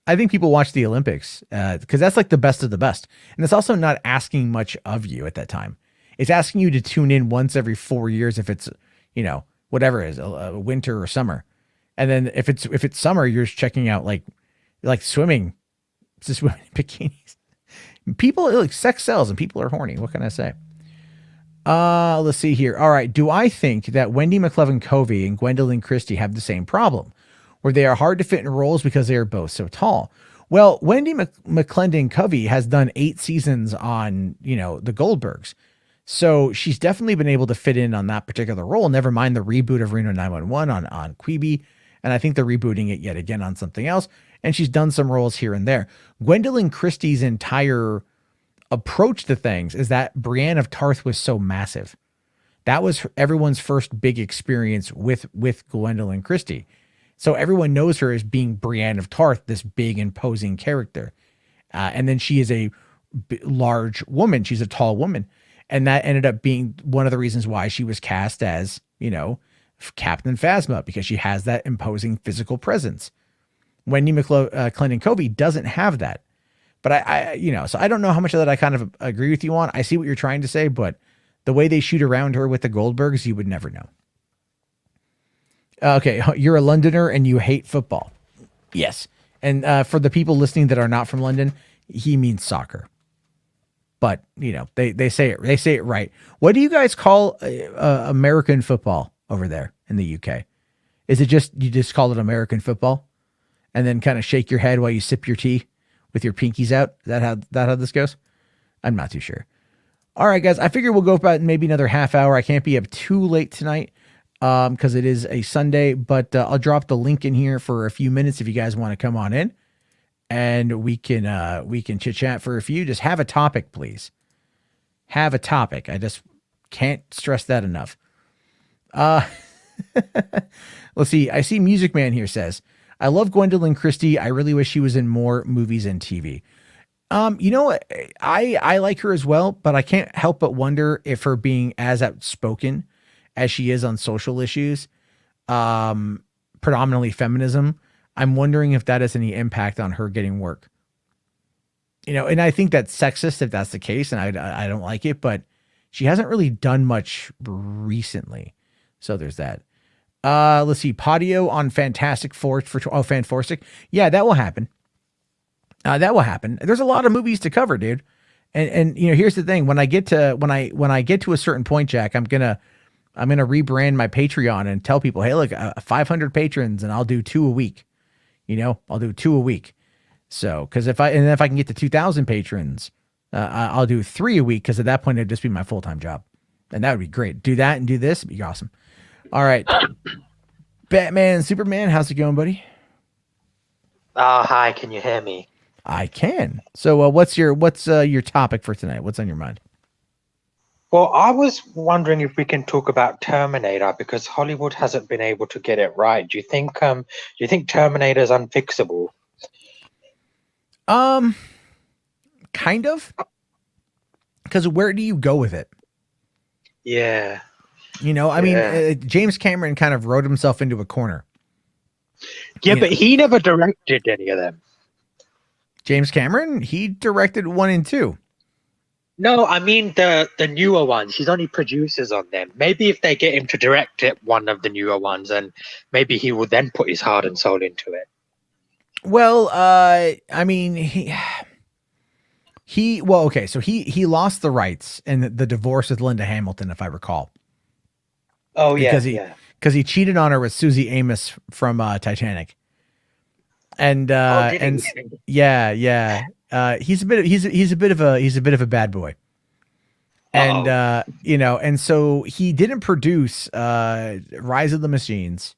I think people watch the Olympics because that's like the best of the best. And it's also not asking much of you at that time. It's asking you to tune in once every 4 years if it's, whatever it is, a winter or summer. And then if it's summer, you're just checking out like swimming. It's just women in bikinis. People, like, sex sells and people are horny. What can I say? Let's see here. All right. Do I think that Wendy McLovin-Covey and Gwendolyn Christie have the same problem, where they are hard to fit in roles because they are both so tall? Well, Wendy McClendon-Covey has done 8 seasons on, the Goldbergs. So she's definitely been able to fit in on that particular role. Never mind the reboot of Reno 911 on Quibi. And I think they're rebooting it yet again on something else. And she's done some roles here and there. Gwendolyn Christie's entire approach to things is that Brienne of Tarth was so massive. That was everyone's first big experience with Gwendolyn Christie. So everyone knows her as being Brienne of Tarth, this big imposing character. And then she is a large woman. She's a tall woman. And that ended up being one of the reasons why she was cast as, Captain Phasma, because she has that imposing physical presence. Wendy McClendon-Covey doesn't have that. But so I don't know how much of that I kind of agree with you on. I see what you're trying to say, but the way they shoot around her with the Goldbergs, you would never know. Okay, you're a Londoner and you hate football. Yes. And for the people listening that are not from London, he means soccer. But, they say it right. What do you guys call American football over there in the UK? Is it you just call it American football and then kind of shake your head while you sip your tea with your pinkies out? Is that how this goes? I'm not too sure. All right, guys, I figure we'll go about maybe another half hour. I can't be up too late tonight. because it is a Sunday. But I'll drop the link in here for a few minutes if you guys want to come on in, and we can chit chat for a few. Just have a topic, please. Have a topic. I just can't stress that enough. Let's see. I see Music Man here says, I love Gwendolyn Christie. I really wish she was in more movies and TV. You know, I like her as well, but I can't help but wonder if her being as outspoken as she is on social issues, predominantly feminism, I'm wondering if that has any impact on her getting work. You know, and I think that's sexist if that's the case, and I don't like it, but she hasn't really done much recently. So there's that. Let's see. Patio on Fantastic Four for Fanforstic. Yeah, that will happen. That will happen. There's a lot of movies to cover, dude. And you know, here's the thing. When I get to a certain point, Jack, I'm gonna rebrand my Patreon and tell people, hey, look, 500 patrons, and I'll do 2 a week. You know, I'll do 2 a week. So, because if I can get to 2,000 patrons, I'll do 3 a week. Because at that point, it'd just be my full-time job, and that would be great. Do that and do this, it'd be awesome. All right, Batman, Superman, how's it going, buddy? Hi, can you hear me? I can. So, what's your topic for tonight? What's on your mind? Well, I was wondering if we can talk about Terminator because Hollywood hasn't been able to get it right. Do you think Terminator is unfixable? Kind of. Because where do you go with it? Yeah. You know, I mean, James Cameron kind of wrote himself into a corner. Yeah, but he never directed any of them. James Cameron, he directed 1 and 2. No, I mean the newer ones. He's only producers on them. Maybe if they get him to direct it, one of the newer ones, and maybe he will then put his heart and soul into it. Well, I mean, okay, so he lost the rights in the divorce with Linda Hamilton, if I recall. Oh yeah, because he cheated on her with Susie Amos from Titanic. And yeah. He's a bit of a bad boy. And you know, and so he didn't produce Rise of the Machines.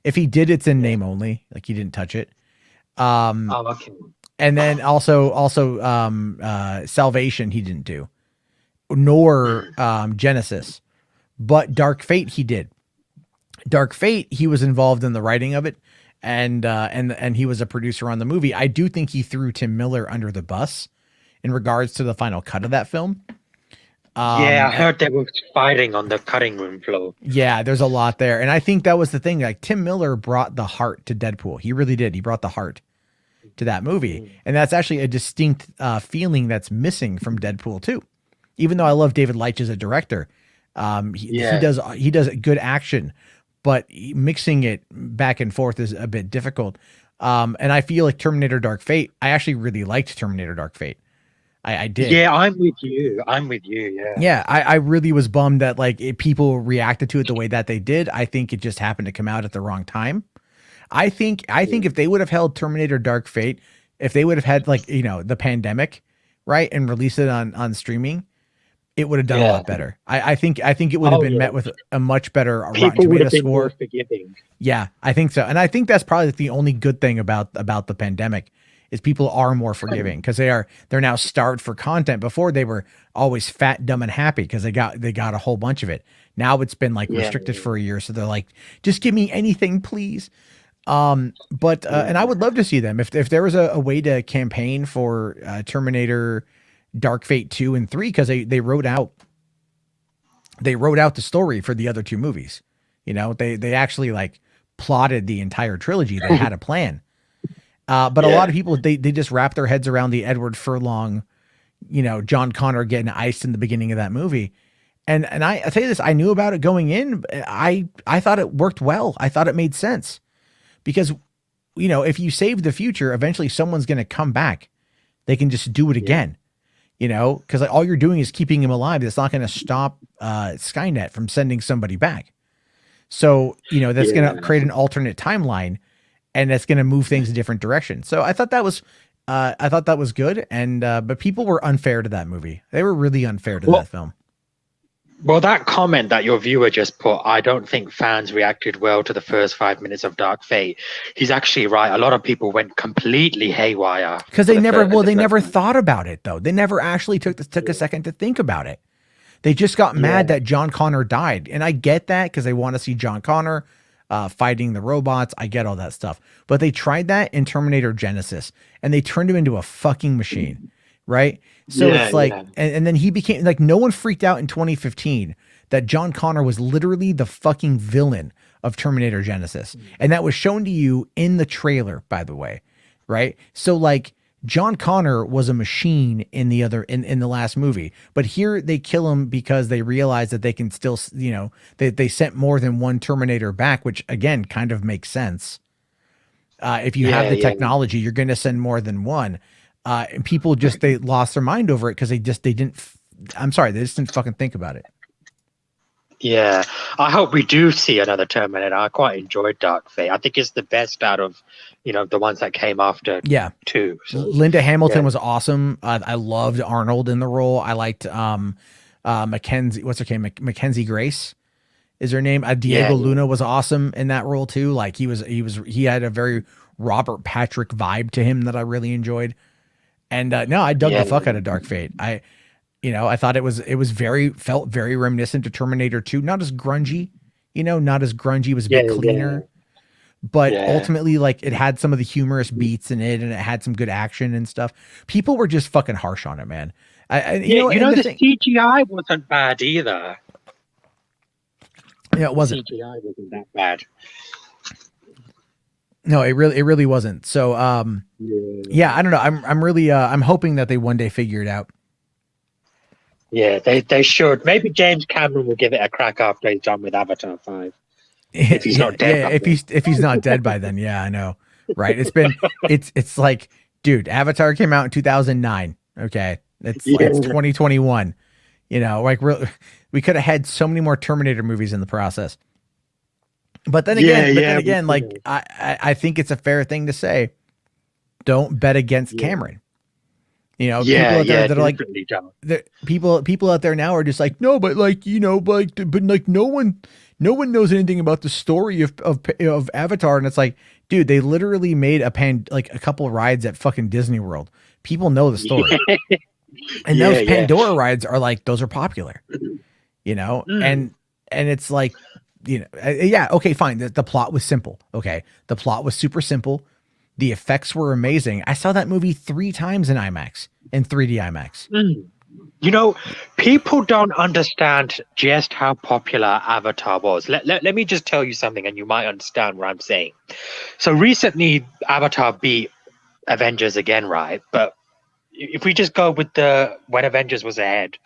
If he did, it's in name only, like he didn't touch it. Okay. And then also Salvation he didn't do, nor Genesis, but Dark Fate he did. Dark Fate, he was involved in the writing of it, and he was a producer on the movie. I do think he threw Tim Miller under the bus in regards to the final cut of that film. Yeah, I heard they were fighting on the cutting room floor. Yeah, there's a lot there, and I think that was the thing. Like Tim Miller brought the heart to Deadpool. He really did. He brought the heart to that movie, and that's actually a distinct feeling that's missing from Deadpool 2. Even though I love David Leitch as a director, he does good action, but mixing it back and forth is a bit difficult. And I feel like Terminator Dark Fate, I actually really liked Terminator Dark Fate. I did. Yeah, I'm with you. Yeah. Yeah, I really was bummed that people reacted to it the way that they did. I think it just happened to come out at the wrong time. I think if they would have held Terminator Dark Fate, if they would have had the pandemic, right, and released it on streaming, it would have done a lot better. I think it would have been met with a much better Rotten Tomato score. More forgiving. Yeah, I think so, and I think that's probably the only good thing about the pandemic is people are more forgiving because they're now starved for content. Before they were always fat, dumb, and happy because they got a whole bunch of it. Now it's been restricted for a year, so they're like, just give me anything, please. And I would love to see them if there was a way to campaign for Terminator Dark Fate 2 and 3, because they wrote out the story for the other 2 movies. You know, they actually plotted the entire trilogy. They had a plan. But a lot of people, they just wrap their heads around the Edward Furlong, John Connor getting iced in the beginning of that movie. And I tell you this, I knew about it going in. I thought it worked well. I thought it made sense because, if you save the future, eventually someone's going to come back. They can just do it again, because all you're doing is keeping him alive. It's not going to stop Skynet from sending somebody back. So, that's going to create an alternate timeline. And that's going to move things in different directions. So I thought that was good. And but people were unfair to that movie. They were really unfair to that film. Well, that comment that your viewer just put, I don't think fans reacted well to the first 5 minutes of Dark Fate. He's actually right. A lot of people went completely haywire Because for they the never, first. well, they never thought about it though. They never actually took a second to think about it. They just got mad that John Connor died, and I get that because they want to see John Connor fighting the robots. I get all that stuff, but they tried that in Terminator Genesis, and they turned him into a fucking machine, right? So it's like, and then he became like, no one freaked out in 2015 that John Connor was literally the fucking villain of Terminator Genesis, and that was shown to you in the trailer, by the way, right? So like, John Connor was a machine in the last movie, but here they kill him because they realize that they can still, you know, they sent more than one Terminator back, which again kind of makes sense. If you have the technology, you're going to send more than one. And people just, they lost their mind over it because they didn't. I'm sorry, they just didn't fucking think about it. Yeah, I hope we do see another Terminator. I quite enjoyed Dark Fate. I think it's the best out of, you know, the ones that came after. Yeah, two. So, Linda Hamilton was awesome. I loved Arnold in the role. I liked Mackenzie. What's her name? Mackenzie Grace is her name. Diego Luna was awesome in that role too. Like he had a very Robert Patrick vibe to him that I really enjoyed. And no, I dug the fuck out of Dark Fate. I thought it was felt very reminiscent to Terminator 2. Not as grungy, not as grungy. It was a bit cleaner. But ultimately, like, it had some of the humorous beats in it, and it had some good action and stuff. People were just fucking harsh on it, man. The CGI wasn't bad either. Yeah, it wasn't. CGI wasn't that bad. No, it really wasn't. So, I don't know. I'm really I'm hoping that they one day figure it out. Yeah, they should. Maybe James Cameron will give it a crack after he's done with Avatar 5. If he's not dead. Yeah, if he's not dead by then, yeah, I know. Right. It's like, dude, Avatar came out in 2009. Okay. It's 2021. Like we could have had so many more Terminator movies in the process. But then again, like I think it's a fair thing to say, don't bet against Cameron. People out there that are like, people out there now are just like, no, but like, but like no one knows anything about the story of Avatar. And it's like, dude, they literally made a couple of rides at fucking Disney World. People know the story. And those Pandora rides are like, those are popular, and it's like, okay, fine. The plot was simple. Okay. The plot was super simple. The effects were amazing. I saw that movie 3 times in IMAX, in 3D IMAX. People don't understand just how popular Avatar was. Let me just tell you something, and you might understand what I'm saying. So recently, Avatar beat Avengers again, right? But if we just go with when Avengers was ahead,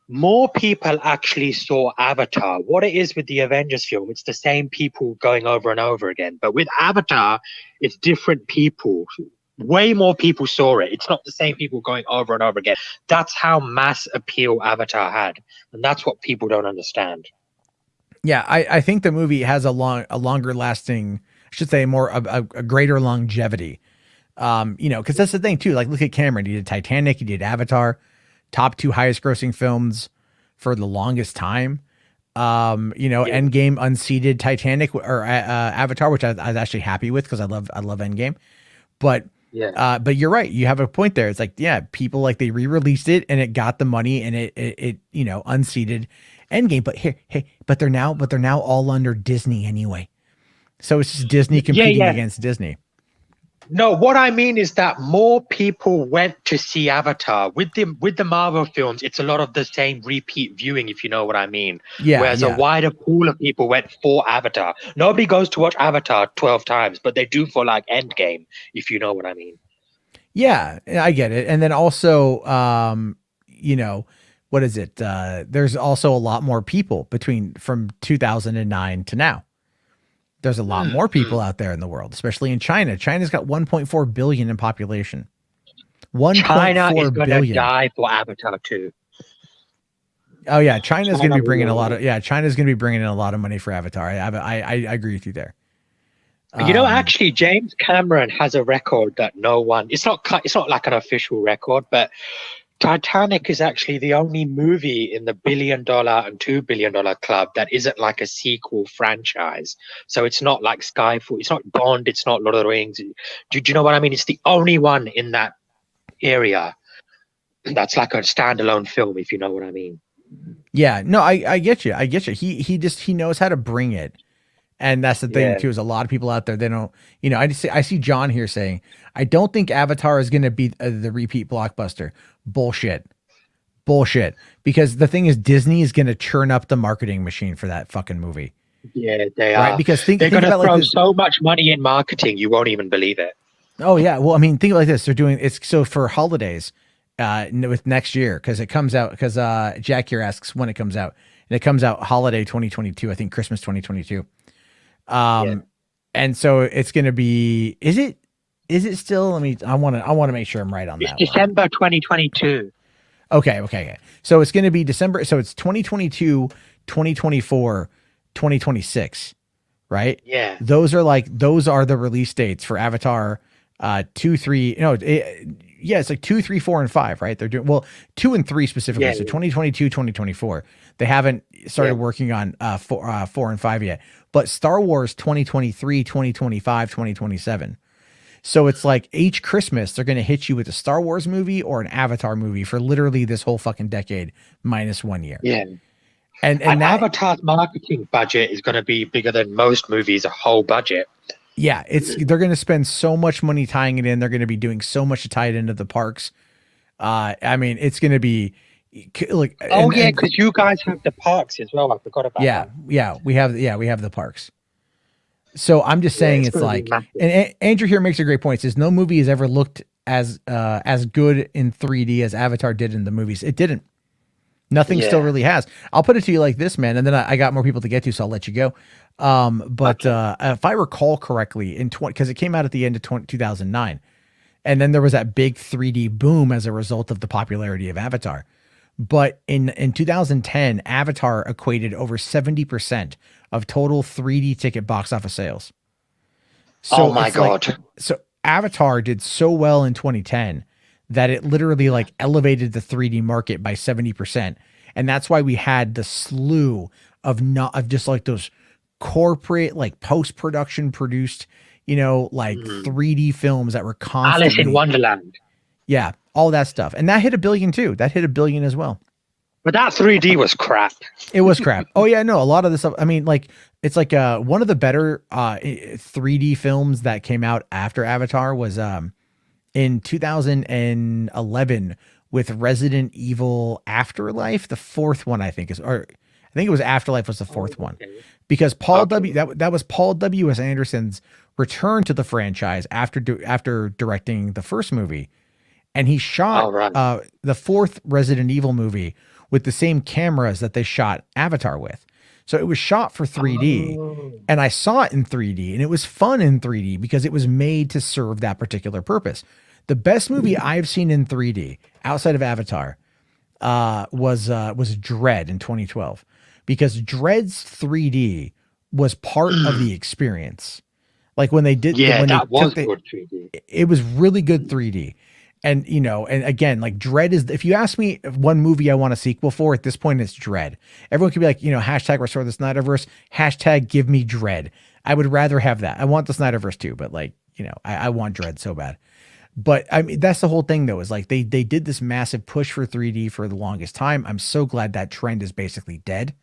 more people actually saw Avatar. What it is with the Avengers film, it's the same people going over and over again. But with Avatar, it's different people. Way more people saw it. It's not the same people going over and over again. That's how mass appeal Avatar had. And that's what people don't understand. Yeah, I think the movie has a longer lasting, I should say a greater longevity. Because that's the thing too. Like, look at Cameron. He did Titanic, he did Avatar. Top 2 highest grossing films for the longest time. Endgame unseated Titanic or Avatar, which I was actually happy with because I love Endgame. But but you're right. You have a point there. It's like, people like they re-released it and it got the money and it unseated Endgame. But they're now all under Disney anyway. So it's just Disney competing against Disney. No, what I mean is that more people went to see Avatar. With the Marvel films, it's a lot of the same repeat viewing, if you know what I mean. Whereas a wider pool of people went for Avatar. Nobody goes to watch Avatar 12 times, but they do for like Endgame, if you know what I mean. Yeah, I get it. And then also, what is it? There's also a lot more people from 2009 to now. There's a lot more people out there in the world, especially in China. China's got 1.4 billion in population. China is going to die for Avatar 2. Oh yeah, China's going to be bringing China's going to be bringing in a lot of money for Avatar. I agree with you there. Actually, James Cameron has a record that no one. It's not like an official record, but Titanic is actually the only movie in the $1 billion and $2 billion club that isn't like a sequel franchise. So it's not like Skyfall, it's not Bond, it's not Lord of the Rings. Do you know what I mean? It's the only one in that area that's like a standalone film, if you know what I mean. Yeah, no, I get you. I get you. He knows how to bring it. And that's the thing Yeah. too, is a lot of people out there, they don't, I see John here saying, I don't think Avatar is going to be the repeat blockbuster. Bullshit. Bullshit. Because the thing is, Disney is going to churn up the marketing machine for that fucking movie. Yeah, they Right. are. Because They're think going to about like throw this. so much money in marketing, you won't even believe it. Oh yeah. Well, I mean, think like this. They're doing it's so for holidays, with next year, because it comes out, because Jack here asks when it comes out. And it comes out holiday 2022, I think Christmas 2022. Yeah. And so it's going to be, is it still, I want to make sure I'm right on It's that one. December 2022. Okay. So it's going to be December. So it's 2022, 2024, 2026, right? Yeah. Those are the release dates for Avatar, 2, 3, it's like 2, 3, 4, and 5, right? They're doing, well, 2 and 3 specifically. Yeah, So yeah. 2022, 2024. They haven't started working on 4 and 5 yet. But Star Wars 2023, 2025, 2027. So it's like each Christmas they're going to hit you with a Star Wars movie or an Avatar movie for literally this whole fucking decade minus 1 year. Yeah. And And that, Avatar's marketing budget is going to be bigger than most movies' a whole budget. yeah, they're going to spend so much money tying it in. They're going to be doing so much to tie it into the parks. I mean, it's going to be like, Because you guys have the parks as well. I forgot about that. we have the parks. So I'm just saying, it's it's gonna be like, massive. and Andrew here makes a great point. He says no movie has ever looked as good in 3D as Avatar did in the movies. It didn't. Nothing still really has. I'll put it to you like this, man, and then I got more people to get to, so I'll let you go. But if I recall correctly, because it came out at the end of 2009, and then there was that big 3D boom as a result of the popularity of Avatar. But in 2010, Avatar equated over 70% of total 3D ticket box office sales. So Oh my it's like- God. so Avatar did so well in 2010 that it literally like elevated the 3D market by 70%. And that's why we had the slew of just like those corporate, like post-production produced, 3D films that were constantly Alice in Wonderland. Yeah, all that stuff. And that hit $1 billion too. That hit $1 billion as well. But that 3D was crap. It was crap. Oh yeah, no, a lot of this stuff. I mean, like it's like one of the better 3D films that came out after Avatar was in 2011 with Resident Evil Afterlife, the fourth one I think I think it was Afterlife was the fourth one. Because Paul W. That was Paul W.S. Anderson's return to the franchise after directing the first movie, and he shot the fourth Resident Evil movie with the same cameras that they shot Avatar with. So it was shot for 3D, and I saw it in 3D, and it was fun in 3D because it was made to serve that particular purpose. The best movie I've seen in 3D outside of Avatar was Dread in 2012. Because Dread's 3D was part of the experience. Like when they did, That was good 3D. It was really good 3D. And and again, like Dread is, if you ask me one movie I want a sequel for at this point, it's Dread. Everyone could be like, hashtag restore the Snyderverse, hashtag give me Dread. I would rather have that. I want the Snyderverse too, but like, I want Dread so bad. But I mean, that's the whole thing though, is like they did this massive push for 3D for the longest time. I'm so glad that trend is basically dead.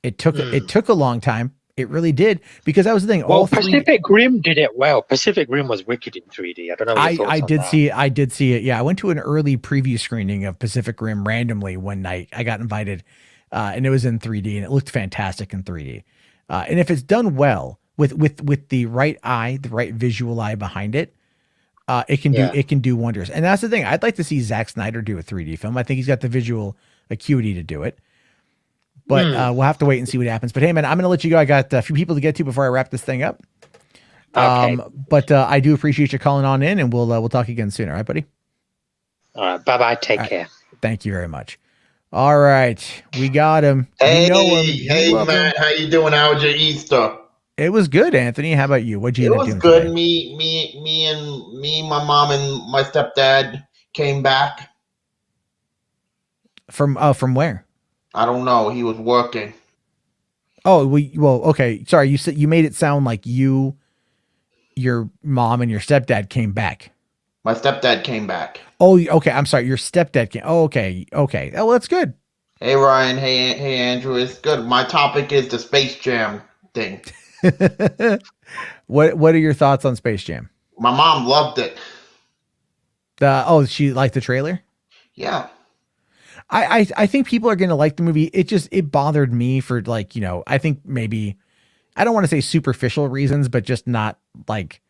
It took a long time. It really did, because that was the thing. Well, Pacific Rim did it well. Pacific Rim was wicked in 3D. I don't know. I did see it. I did see it. Yeah, I went to an early preview screening of Pacific Rim randomly one night. I got invited, and it was in 3D, and it looked fantastic in 3D. And if it's done well with the right eye, the right visual eye behind it, it can do wonders. And that's the thing. I'd like to see Zack Snyder do a 3D film. I think he's got the visual acuity to do it. But we'll have to wait and see what happens. But hey, man, I'm going to let you go. I got a few people to get to before I wrap this thing up. Okay. But I do appreciate you calling on in, and we'll talk again soon. All right, buddy? All right. Bye-bye. Take care. Thank you very much. All right. We got him. Hey, you know him. hey, man. How you doing? How was your Easter? It was good, Anthony. How about you? What'd you end up doing good. today? Me, my mom, and my stepdad came back. From where? I don't know. He was working. Oh, okay. Sorry, you said you made it sound like your mom and your stepdad came back. My stepdad came back. Oh, okay. I'm sorry. Your stepdad came. Oh, okay. Okay. Oh, well, that's good. Hey Ryan. Hey Andrew. It's good. My topic is the Space Jam thing. What are your thoughts on Space Jam? My mom loved it. She liked the trailer. Yeah. I think people are going to like the movie. It bothered me for like, I think maybe, I don't want to say superficial reasons, but just not like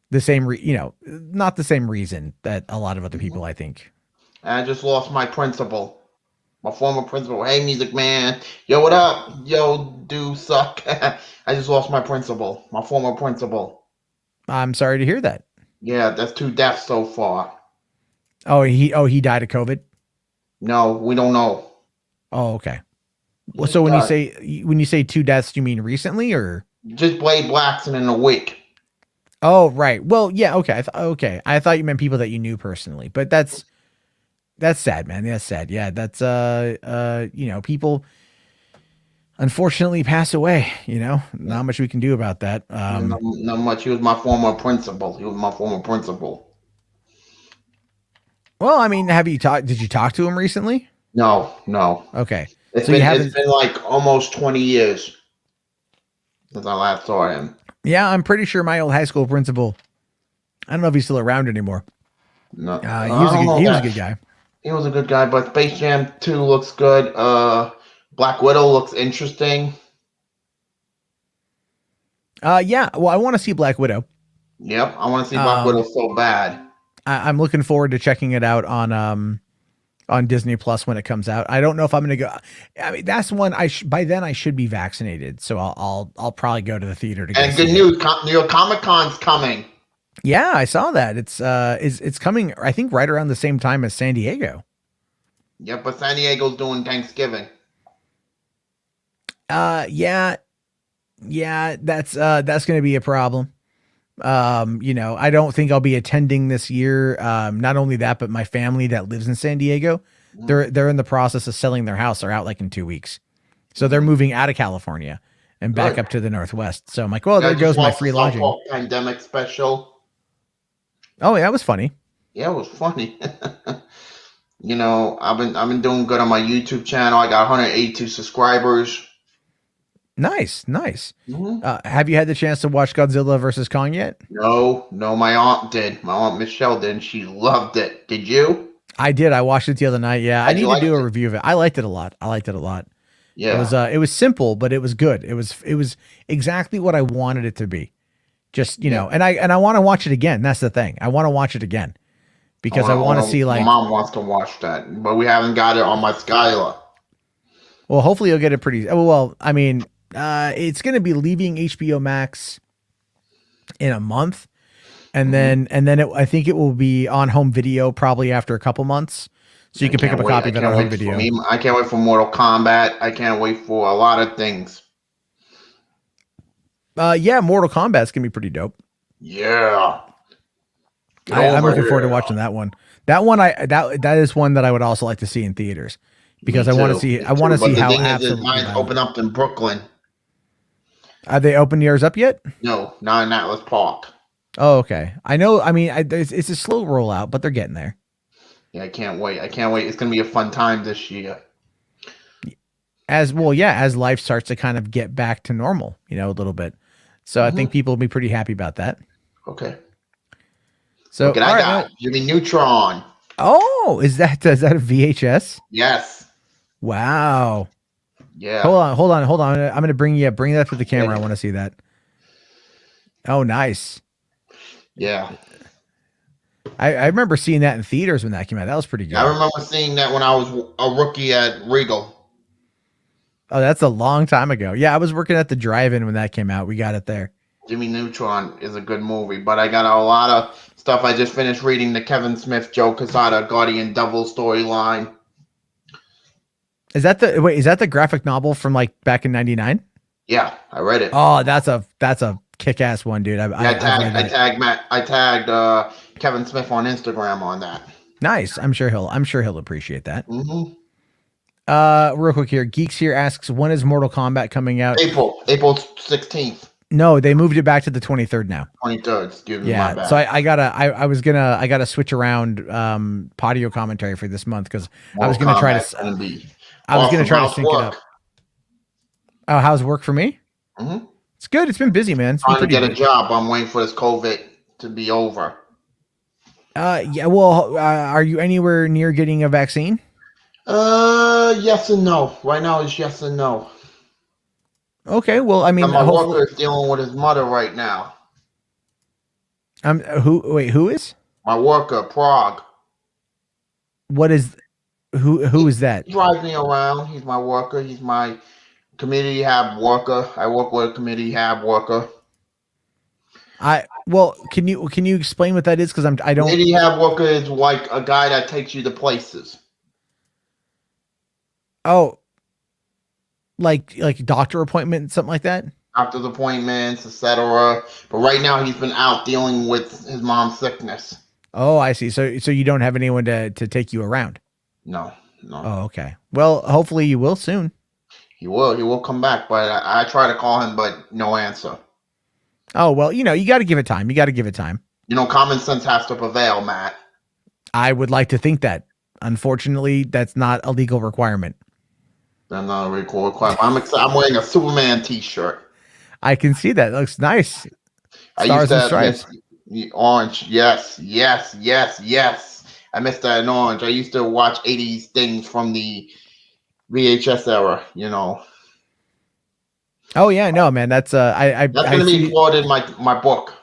the same, not the same reason that a lot of other people, I think. I just lost my principal. My former principal. Hey, Music Man. Yo, what up? Yo, do suck. I just lost my principal. My former principal. I'm sorry to hear that. Yeah, that's 2 deaths so far. He died of COVID. No, we don't know. Oh, okay. Well, so when you say 2 deaths, you mean recently or just Blade Blackson in a week? Oh, right. Well, yeah. Okay. Okay. I thought you meant people that you knew personally, but that's sad, man. That's sad. Yeah. That's, people unfortunately pass away, not much we can do about that. Not much. He was my former principal. Well, I mean, did you talk to him recently? No. Okay. It's been like almost 20 years since I last saw him. Yeah, I'm pretty sure my old high school principal, I don't know if he's still around anymore. No. He was a good guy. He was a good guy, but Space Jam 2 looks good. Black Widow looks interesting. Yeah. Well, I want to see Black Widow. Yep, I want to see Black Widow so bad. I'm looking forward to checking it out on Disney Plus when it comes out. I don't know if I'm going to go. I mean, that's one by then I should be vaccinated, so I'll probably go to the theater to. And good news, New York Comic Con's coming. Yeah, I saw that. It's coming. I think right around the same time as San Diego. Yep, but San Diego's doing Thanksgiving. Yeah, that's going to be a problem. I don't think I'll be attending this year. Not only that, but my family that lives in San Diego, they're in the process of selling their house. They're out like in 2 weeks. So they're moving out of California and back up to the Northwest. So I'm like, well, there goes my free lodging. Pandemic special. Oh, yeah, that was funny. Yeah, it was funny. I've been doing good on my YouTube channel. I got 182 subscribers. Nice. Have you had the chance to watch Godzilla versus Kong yet? No, my aunt did. My aunt Michelle did, and she loved it. Did you? I did. I watched it the other night. Yeah, I need to do a review of it. I liked it a lot. Yeah, it was simple, but it was good. It was exactly what I wanted it to be. Just and I want to watch it again. That's the thing. I want to watch it again because I want to see like. My mom wants to watch that, but we haven't got it on my Skyla. Well, hopefully you'll get it pretty. Well, I mean. It's going to be leaving HBO Max in a month, and then I think it will be on home video probably after a couple months, so you can pick up a copy of it on home video. I can't wait for Mortal Kombat. I can't wait for a lot of things. Yeah, Mortal Kombat's gonna be pretty dope. Yeah, I'm looking forward to watching that one. That is one that I would also like to see in theaters because I want to see how absolutely mine's open up in Brooklyn. Have they opened yours up yet? No, not in Atlas Park. Oh, okay. I know. I mean, it's a slow rollout, but they're getting there. Yeah, I can't wait. It's going to be a fun time this year. As life starts to kind of get back to normal, a little bit. So I think people will be pretty happy about that. Okay. So look, I got Jimmy Neutron. Oh, is that a VHS? Yes. Wow. Yeah. Hold on. I'm going to bring that to the camera. I want to see that. Oh, nice. Yeah. I remember seeing that in theaters when that came out. That was pretty good. I remember seeing that when I was a rookie at Regal. Oh, that's a long time ago. Yeah, I was working at the drive-in when that came out. We got it there. Jimmy Neutron is a good movie, but I got a lot of stuff. I just finished reading the Kevin Smith, Joe Quesada, Guardian Devil storyline. Is that the graphic novel from like back in '99? Yeah, I read it. Oh, that's a kick-ass one, dude. I tagged Kevin Smith on Instagram on that. Nice. I'm sure he'll appreciate that. Mm-hmm. Real quick here. Geeks here asks, when is Mortal Kombat coming out? April 16th, No, they moved it back to the 23rd now. 23rd. Excuse me, my Yeah. bad. So I gotta switch around Patio commentary for this month because I was gonna try to gonna be I was gonna awesome. try to How's sync it work? up. Oh, how's work for me? Mm-hmm. It's good. It's been busy, man. It's been Trying to pretty get a busy. job. I'm waiting for this COVID to be over. Yeah. Well, are you anywhere near getting a vaccine? Yes and no. Right now it's yes and no. Okay. Well, I mean, And my hopefully. worker is dealing with his mother right now. Who is? My worker, Prague. What is? Who is that? He drives me around. He's my worker. He's my committee hab worker. I work with a committee hab worker. Can you explain what that is? Because I don't. Committee hab worker is like a guy that takes you to places. Oh, like doctor appointment, something like that. Doctor's appointments, etc. But right now he's been out dealing with his mom's sickness. Oh, I see. So you don't have anyone to take you around. No. Oh, okay. Well, hopefully you will soon. He will come back, but I try to call him, but no answer. Oh, well, you got to give it time. You got to give it time. Common sense has to prevail, Matt. I would like to think that. Unfortunately, that's not a legal requirement. That's not a requirement. I'm wearing a Superman t-shirt. I can see that. It looks nice. I Stars used and to stripes. the orange. Yes. I missed that in orange. I used to watch 80s things from the VHS era, Oh yeah, no, man. That's That's gonna be explored in my book.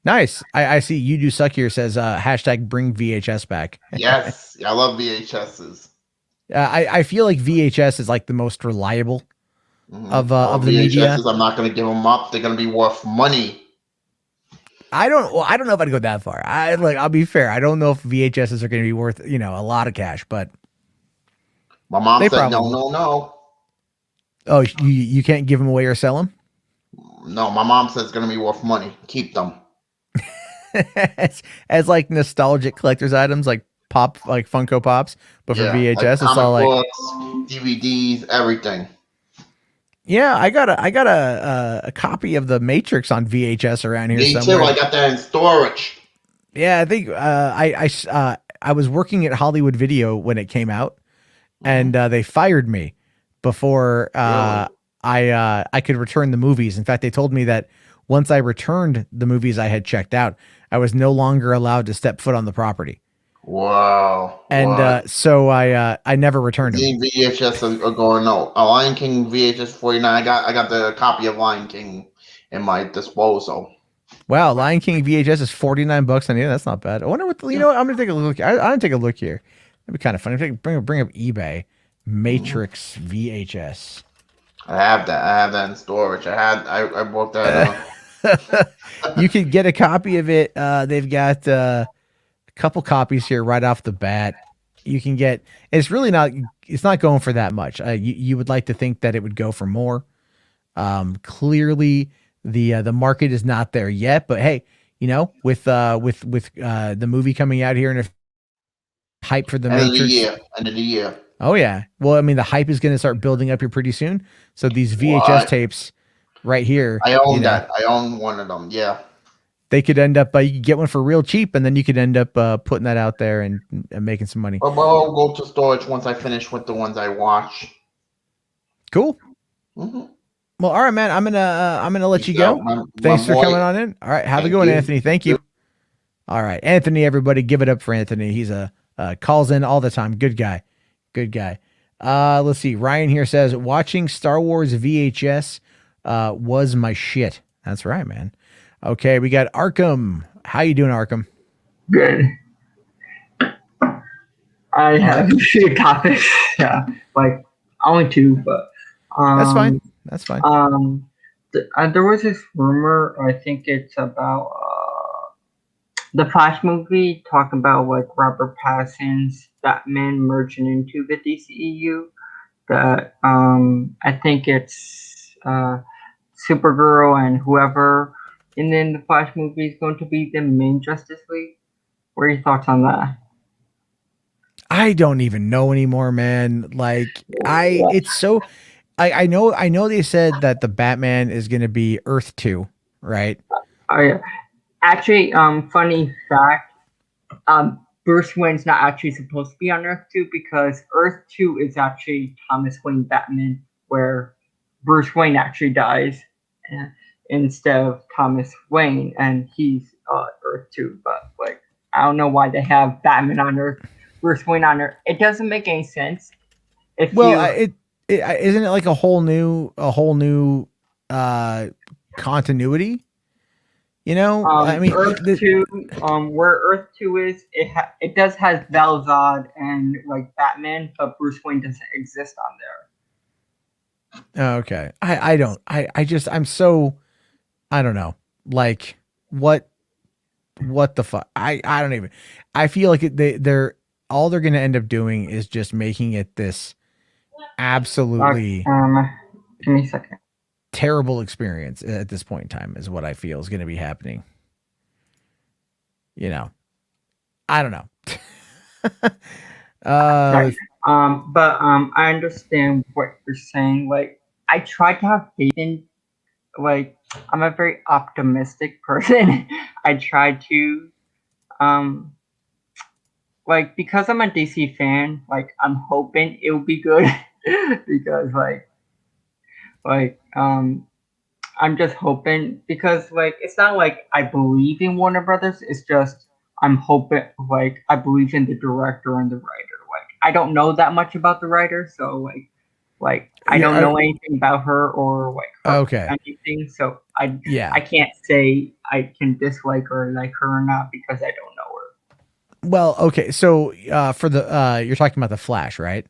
Nice. I see. You do suck here says hashtag bring VHS back. Yes, I love VHSs. I feel like VHS is like the most reliable of the VHSs, media. I'm not gonna give them up. They're gonna be worth money. I don't know if I'd go that far. I'll be fair. I don't know if VHSs are going to be worth, a lot of cash, but my mom said no. Oh, you can't give them away or sell them? No, my mom says it's going to be worth money. Keep them. as like nostalgic collector's items, like Funko Pops, but for VHS, like it's all like books, DVDs, everything. Yeah, I got a copy of the Matrix on VHS around here somewhere. Me too. I got that in storage. Yeah, I think I was working at Hollywood Video when it came out, and they fired me before Really? I could return the movies. In fact, they told me that once I returned the movies I had checked out, I was no longer allowed to step foot on the property. Wow. And so I never returned them. VHS are going no. A Lion King VHS 49. I got the copy of Lion King in my disposal. Wow, Lion King VHS is $49 on. Yeah, that's not bad. I wonder what I'm gonna take a look. I'm gonna take a look here. That'd be kind of funny. Bring up eBay. Matrix VHS. I have that in storage. I bought that. You can get a copy of it. They've got a couple copies here right off the bat. You can get. It's not going for that much. You would like to think that it would go for more. Clearly the market is not there yet, but hey, with the movie coming out here and if hype for the Matrix. End of the year. Oh yeah. Well, I mean, the hype is going to start building up here pretty soon. So these VHS tapes right here. I own that. I own one of them. Yeah. They could end up, you could get one for real cheap, and then you could end up putting that out there and making some money. Well, I'll go to storage once I finish with the ones I watch. Cool. Well, all right, man. I'm gonna let you go. Thanks for coming on in. All right, have a good one, Anthony. Thank you. All right, Anthony. Everybody, give it up for Anthony. He's calls in all the time. Good guy. Good guy. Let's see. Ryan here says watching Star Wars VHS was my shit. That's right, man. Okay, we got Arkham. How you doing, Arkham? Good. I have a few topics. Yeah, like only two, but that's fine. That's fine. There was this rumor. I think it's about the Flash movie, talking about like Robert Pattinson's Batman merging into the DCEU. That I think it's Supergirl and whoever. And then the Flash movie is going to be the main Justice League. What are your thoughts on that? I don't even know anymore, man. Like it's so I know they said that the Batman is going to be Earth 2, right? I actually, funny fact, Bruce Wayne's not actually supposed to be on Earth 2 because Earth 2 is actually Thomas Wayne Batman, where Bruce Wayne actually dies uh, instead of Thomas Wayne, and he's Earth 2. But like, I don't know why they have Batman on Earth, Bruce Wayne on Earth. It doesn't make any sense. If Well, you isn't it like a whole new uh continuity? I mean, Earth 2, where Earth 2 is, it does has Val-Zod and like Batman, but Bruce Wayne doesn't exist on there. okay. I don't. I'm so I don't know. Like what the fuck? I don't even. I feel like they're all they're going to end up doing is just making it this absolutely Give me a second. terrible experience at this point in time is what I feel is going to be happening. I don't know. Sorry. I understand what you're saying. Like, I try to have faith in, like, I'm a very optimistic person. I try to, um, like, because I'm a DC fan, like, I'm hoping it will be good because, like, I'm just hoping because like it's not like I believe in Warner Brothers. It's just I'm hoping like I believe in the director and the writer. Like I don't know that much about the writer, so like I don't Yeah. know anything about her or like her Okay. anything. So I Yeah. I can't say I can dislike or like her or not because I don't know her. Well, okay. So for the you're talking about the Flash, right?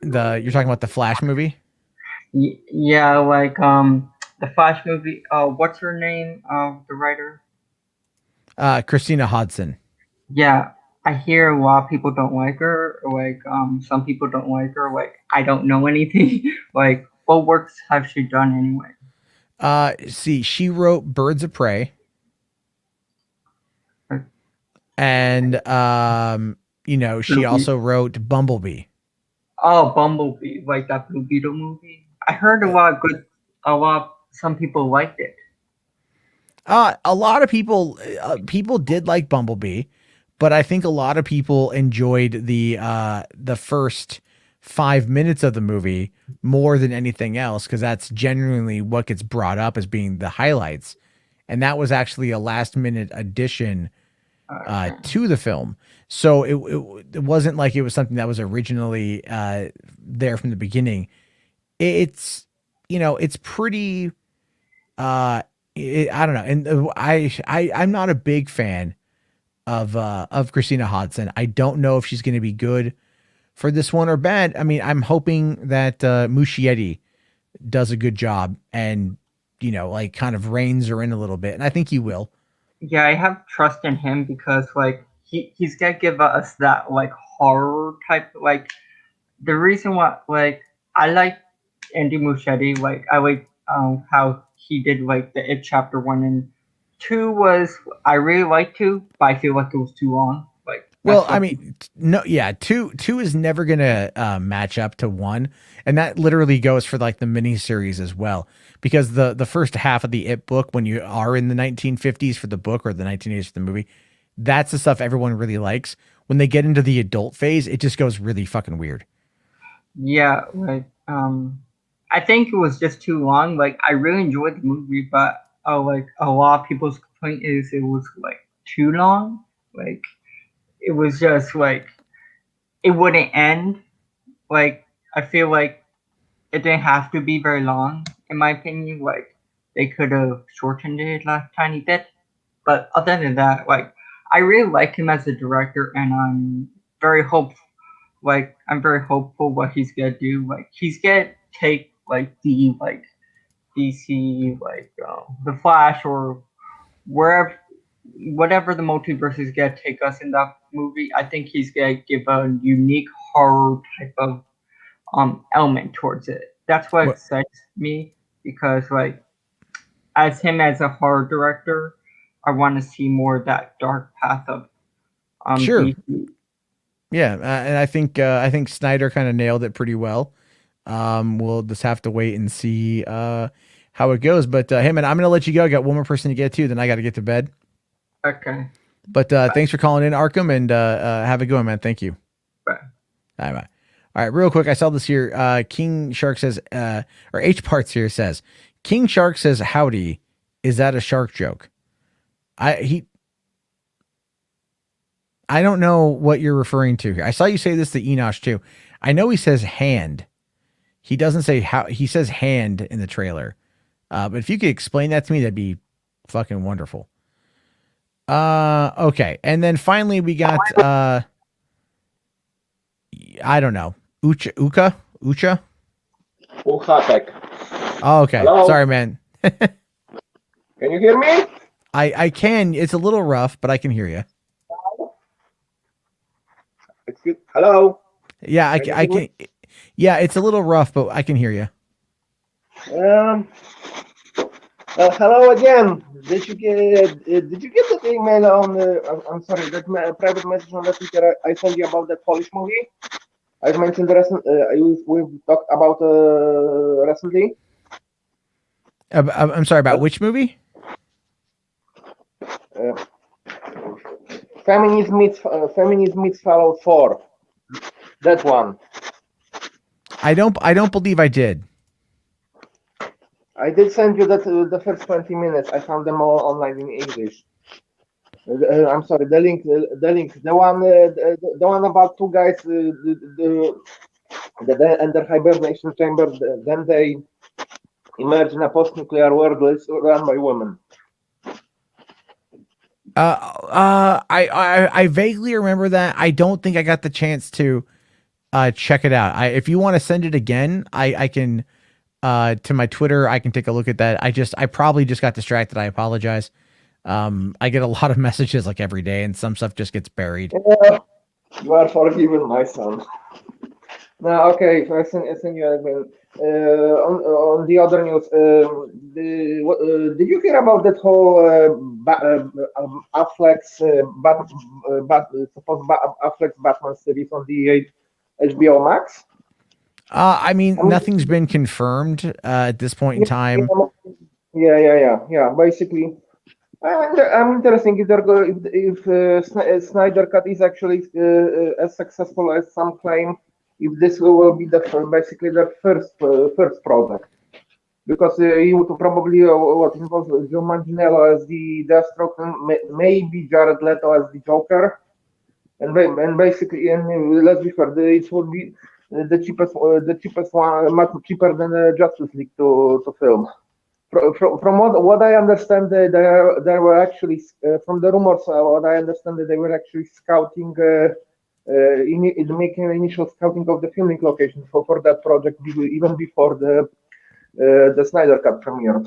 You're talking about the Flash movie? Yeah, like the Flash movie. What's her name? The writer. Christina Hodson. Yeah, I hear a lot of people don't like her. Or like, some people don't like her. Like, I don't know anything. Like, what works have she done anyway? See, she wrote Birds of Prey, and she Movie. also wrote Bumblebee. Oh, Bumblebee, like that Blue Beetle movie. I heard some people liked it. A lot of people did like Bumblebee, but I think a lot of people enjoyed the first 5 minutes of the movie more than anything else because that's genuinely what gets brought up as being the highlights, and that was actually a last minute addition Okay. to the film. So it wasn't like it was something that was originally there from the beginning. It's pretty uh I don't know. And I'm not a big fan of Christina Hodson. I don't know if she's going to be good for this one or bad. I mean, I'm hoping that Muschietti does a good job and like kind of reins her in a little bit, and I think he will. Yeah, I have trust in him because like he's gonna give us that like horror type like the reason why like I like Andy Muschietti, like I like how he did like the It Chapter 1 and 2 was I really liked 2, but I feel like it was too long. Like Well, that's I what mean, no, yeah, two is never gonna match up to one, and that literally goes for like the miniseries as well. Because the first half of the It book, when you are in the 1950s for the book or the 1980s for the movie, that's the stuff everyone really likes. When they get into the adult phase, it just goes really fucking weird. yeah, like I think it was just too long. Like I really enjoyed the movie, but like a lot of people's complaint is it was like too long. Like it was just like it wouldn't end. Like I feel like it didn't have to be very long, in my opinion. Like they could have shortened it a tiny bit. But other than that, like I really like him as a director, and very hope I'm very hopeful what he's gonna do. Like he's gonna take like the like DC like the Flash or wherever whatever the multiverse is gonna take us in that movie. I think he's gonna give a unique horror type of element towards it. That's what What? excites me because like as him as a horror director, I want to see more of that dark path of Sure. DC. Yeah, and I think Snyder kind of nailed it pretty well. We'll just have to wait and see how it goes. But hey, man, I'm gonna let you go. I got one more person to get to, then I got to get to bed. Okay. But thanks for calling in, Arkham, and have a good one, man. Thank you. Bye. All right. All right, real quick, I saw this here. King Shark says, or H Parts here says, King Shark says, "Howdy." Is that a shark joke? I don't know what you're referring to here. I saw you say this to Enosh too. I know he says hand. He doesn't say how. He says hand in the trailer. But if you could explain that to me, that'd be fucking wonderful. Okay. And then finally we got, I don't know. Ucha? Uchatek. Oh, okay. Hello? Sorry, man. Can you hear me? I can. It's a little rough, but I can hear you. Excuse. Hello. Yeah, I Can you hear can. Yeah, it's a little rough, but I can hear you. Hello again. Did you get that email on? I'm sorry, that private message on the Twitter I sent you about that Polish movie? I mentioned we've talked about recently. I'm sorry, about which movie? Feminism meets Fallout 4. That one. I don't believe I did. I did send you that the first 20 minutes. I found them all online in English. I'm sorry. The link. The one about two guys. They enter hibernation chambers. Then they emerge in a post-nuclear world run by women. I vaguely remember that. I don't think I got the chance to check it out. If you want to send it again, I can to my Twitter. I can take a look at that. I probably just got distracted. I apologize. I get a lot of messages like every day, and some stuff just gets buried. You are forgiven, my son. No, okay. I send you again. On the other news, did you hear about that whole Affleck's supposed Affleck's Batman series on the HBO Max? I mean, nothing's been confirmed at this point in time. Yeah. Basically, I'm interested if Snyder Cut is actually as successful as some claim. If this will be basically their first project, because you would probably what involves Joe Manganiello as the Deathstroke, maybe Jared Leto as the Joker, and basically, and let's be fair, it would be the cheapest one, much cheaper than Justice League to film. From what I understand, they were actually from the rumors. What I understand, that they were actually scouting. Making initial scouting of the filming location for that project even before the Snyder Cut premiered.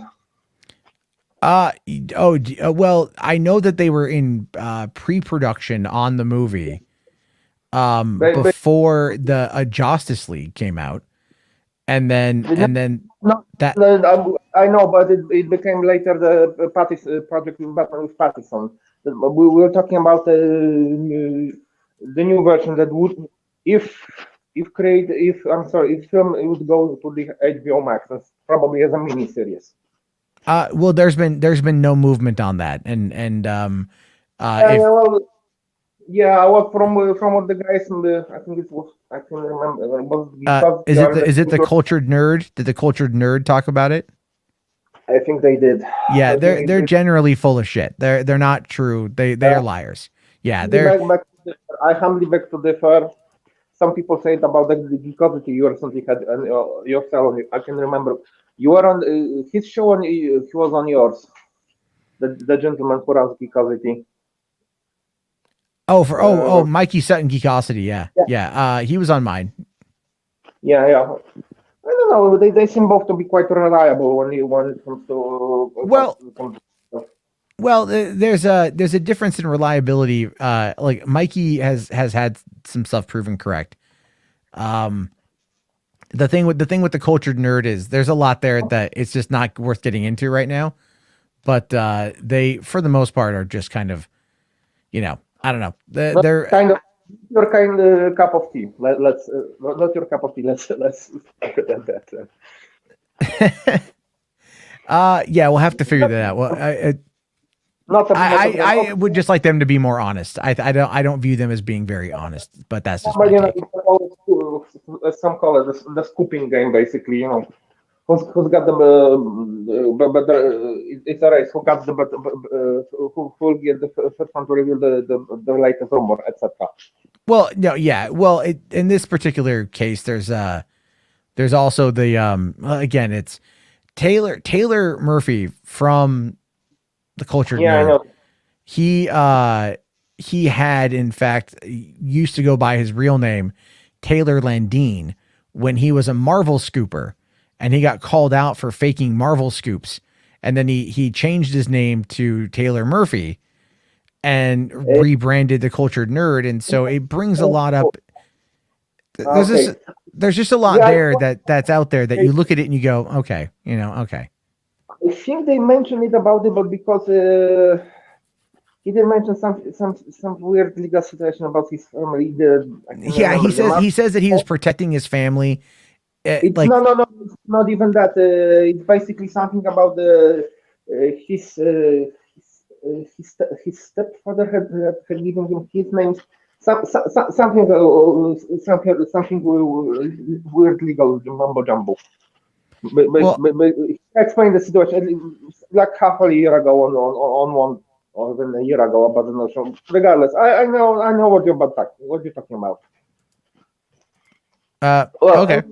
Well, I know that they were in pre-production on the movie before the Justice League came out, and then I know, but it became later the project with Batman with Pattinson. We were talking about the new version that would, if film it would go to the HBO Max, probably as a mini series. Well, there's been no movement on that, and well, from what the guys I think it was, I can remember. Is it the Cultured Nerd? Did the Cultured Nerd talk about it? I think they did. Yeah, they're generally full of shit. They're not true. They're liars. Yeah, I humbly beg to differ. Some people say it about the geekosity you recently had yourself. I can remember you were on his show and he was on yours. The gentleman who runs geekosity. Mikey Sutton Geekosity. Yeah. He was on mine. Yeah. I don't know. They seem both to be quite reliable when it comes to Well, there's a difference in reliability. Like Mikey has had some stuff proven correct. The thing with the Cultured Nerd is there's a lot there that it's just not worth getting into right now. But they, for the most part, are just kind of, I don't know. Not They're kind of your kind cup of tea. Let's not your cup of tea. Let's pretend that. yeah, we'll have to figure that out. Well, Not a I would just like them to be more honest. I don't view them as being very honest, but that's just my take. Some call it the scooping game, basically. You know, who's got the but it's a race. Who got the but who will get the first one to reveal the latest rumor, etc. Well, no, yeah. Well, in this particular case, there's also the again, it's Taylor Murphy from the Cultured Yeah, I Nerd. know. He had in fact used to go by his real name, Taylor Landine, when he was a Marvel scooper, and he got called out for faking Marvel scoops, and then he changed his name to Taylor Murphy and rebranded the Cultured Nerd, and so it brings a lot up. There's just a lot there that's out there that you look at it and you go, okay, okay. I think they mentioned it about it, but because he did mention some weird legal situation about his family. Yeah, he says that he was protecting his family. No, it's not even that. It's basically something about his stepfather had given him his name. Something weird legal mumbo jumbo. But explain the situation like half a year ago on one or even a year ago about the show. Regardless, I know what you're talking about. Okay.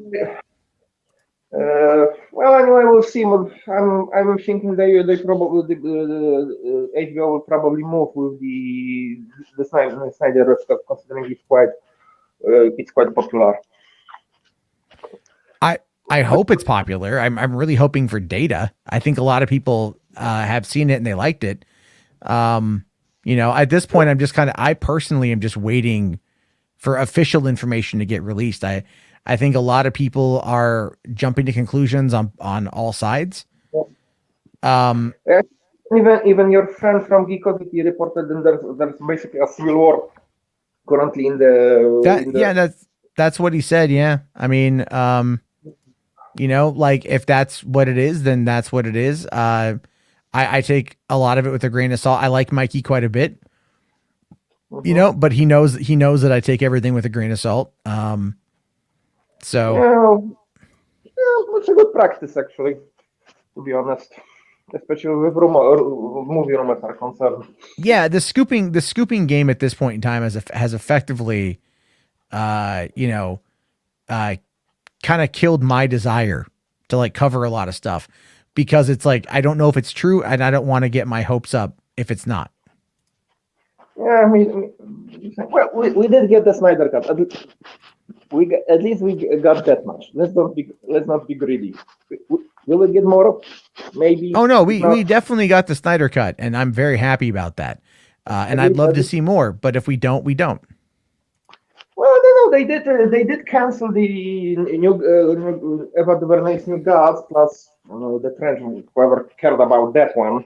Well, anyway, we'll see. I'm thinking they probably HBO will probably move with the Snyder considering it's quite popular. I hope it's popular. I'm really hoping for data. I think a lot of people have seen it and they liked it. At this point, I personally am just waiting for official information to get released. I think a lot of people are jumping to conclusions on all sides. Even your friend from Geekovity reported that there's basically a civil war currently in the. Yeah, that's what he said. Yeah, I mean, like if that's what it is, then that's what it is. I take a lot of it with a grain of salt. I like Mikey quite a bit, but he knows that I take everything with a grain of salt. So it's a good practice, actually, to be honest, especially with movie rumors are concerned. Yeah, the scooping game at this point in time has effectively, kind of killed my desire to like cover a lot of stuff, because it's like I don't know if it's true and I don't want to get my hopes up if it's not. Yeah, I mean, well, we did get the Snyder Cut. At least we got that much. Let's not be greedy. Will we get more? Maybe. Oh no, we definitely got the Snyder Cut, and I'm very happy about that. And I'd love to see more, but if we don't, we don't. Well, I don't know. They did cancel the new Eva DuVernay's New Gods plus the Trench. Whoever cared about that one.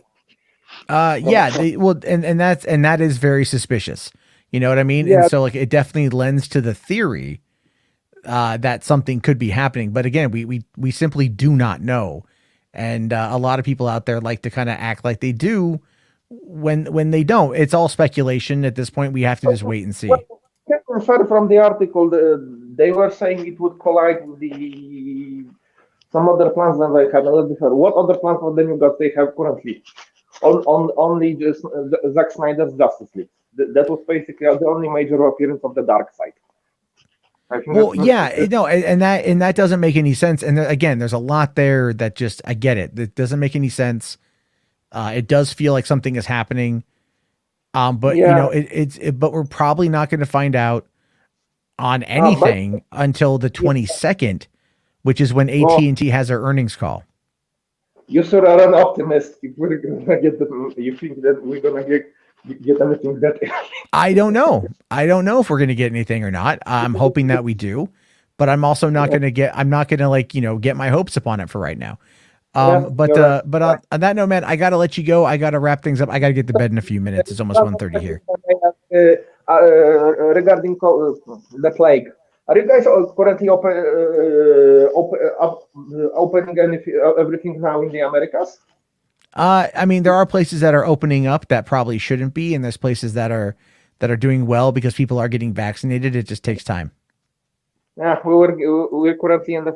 Yeah, and that is very suspicious. You know what I mean? Yeah. And so like it definitely lends to the theory that something could be happening. But again, we simply do not know. And a lot of people out there like to kind of act like they do when they don't. It's all speculation at this point. We have to just wait and see. Further from the article, they were saying it would collide with some other plans that they have. What other plans for the New Gods they have currently? Only just Zack Snyder's Justice League. That was basically the only major appearance of the dark side. Well, yeah, and that doesn't make any sense. And again, there's a lot there that just I get it. That doesn't make any sense. It does feel like something is happening. But yeah. But we're probably not going to find out on anything until the 22nd, which is when AT&T has their earnings call. You sure are an optimist. If we're gonna get you think that we're gonna get anything that? I don't know. I don't know if we're gonna get anything or not. I'm hoping that we do, but I'm also not gonna get. I'm not gonna get my hopes upon it for right now. But on that note, man, I gotta let you go. I gotta wrap things up. I gotta get to bed in a few minutes. It's almost 1:30 here. regarding the plague. Are you guys all currently opening everything now in the Americas? I mean, there are places that are opening up that probably shouldn't be, and there's places that are doing well because people are getting vaccinated. It just takes time. Yeah, we're currently in the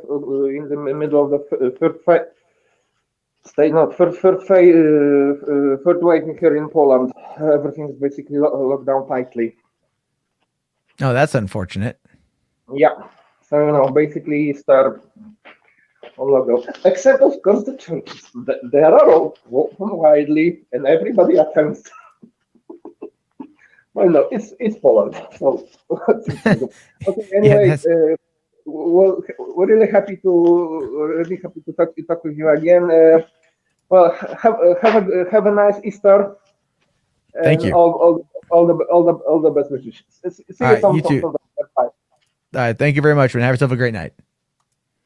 middle of the third phase. Third wave here in Poland. Everything is basically locked down tightly. Oh, that's unfortunate. Yeah. So basically start on lockdown. Except of course the churches. They are all open widely and everybody attends. Well, no, it's Poland. So okay. Anyway, Yeah, well, we're really happy to talk with you again. Well, have a nice Easter. Thank And you. all the best wishes. See All you right, you too. sometime. Bye. All right, thank you very much, man. Have yourself a great night.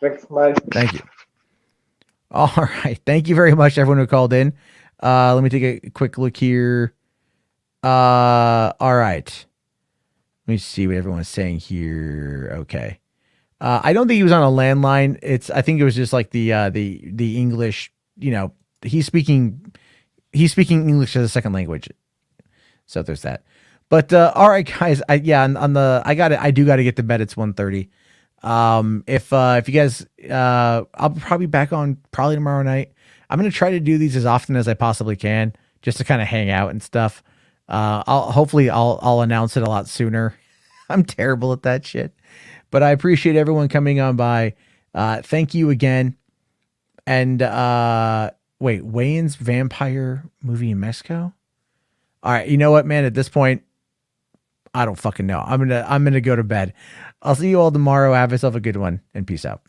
Thanks. Bye. Thank you. All right, thank you very much, everyone who called in. Let me take a quick look here. All right. Let me see what everyone's saying here. Okay. I don't think he was on a landline. I think it was just like the English, you know, he's speaking English as a second language. So there's that. But all right, guys. I do got to get to bed. It's 1:30. If you guys, I'll probably be back on probably tomorrow night. I'm going to try to do these as often as I possibly can just to kind of hang out and stuff. I'll announce it a lot sooner. I'm terrible at that shit, but I appreciate everyone coming on by. Thank you again. And, wait, Wayne's vampire movie in Mexico. All right. You know what, man, at this point, I don't fucking know. I'm going to go to bed. I'll see you all tomorrow. Have yourself a good one and peace out.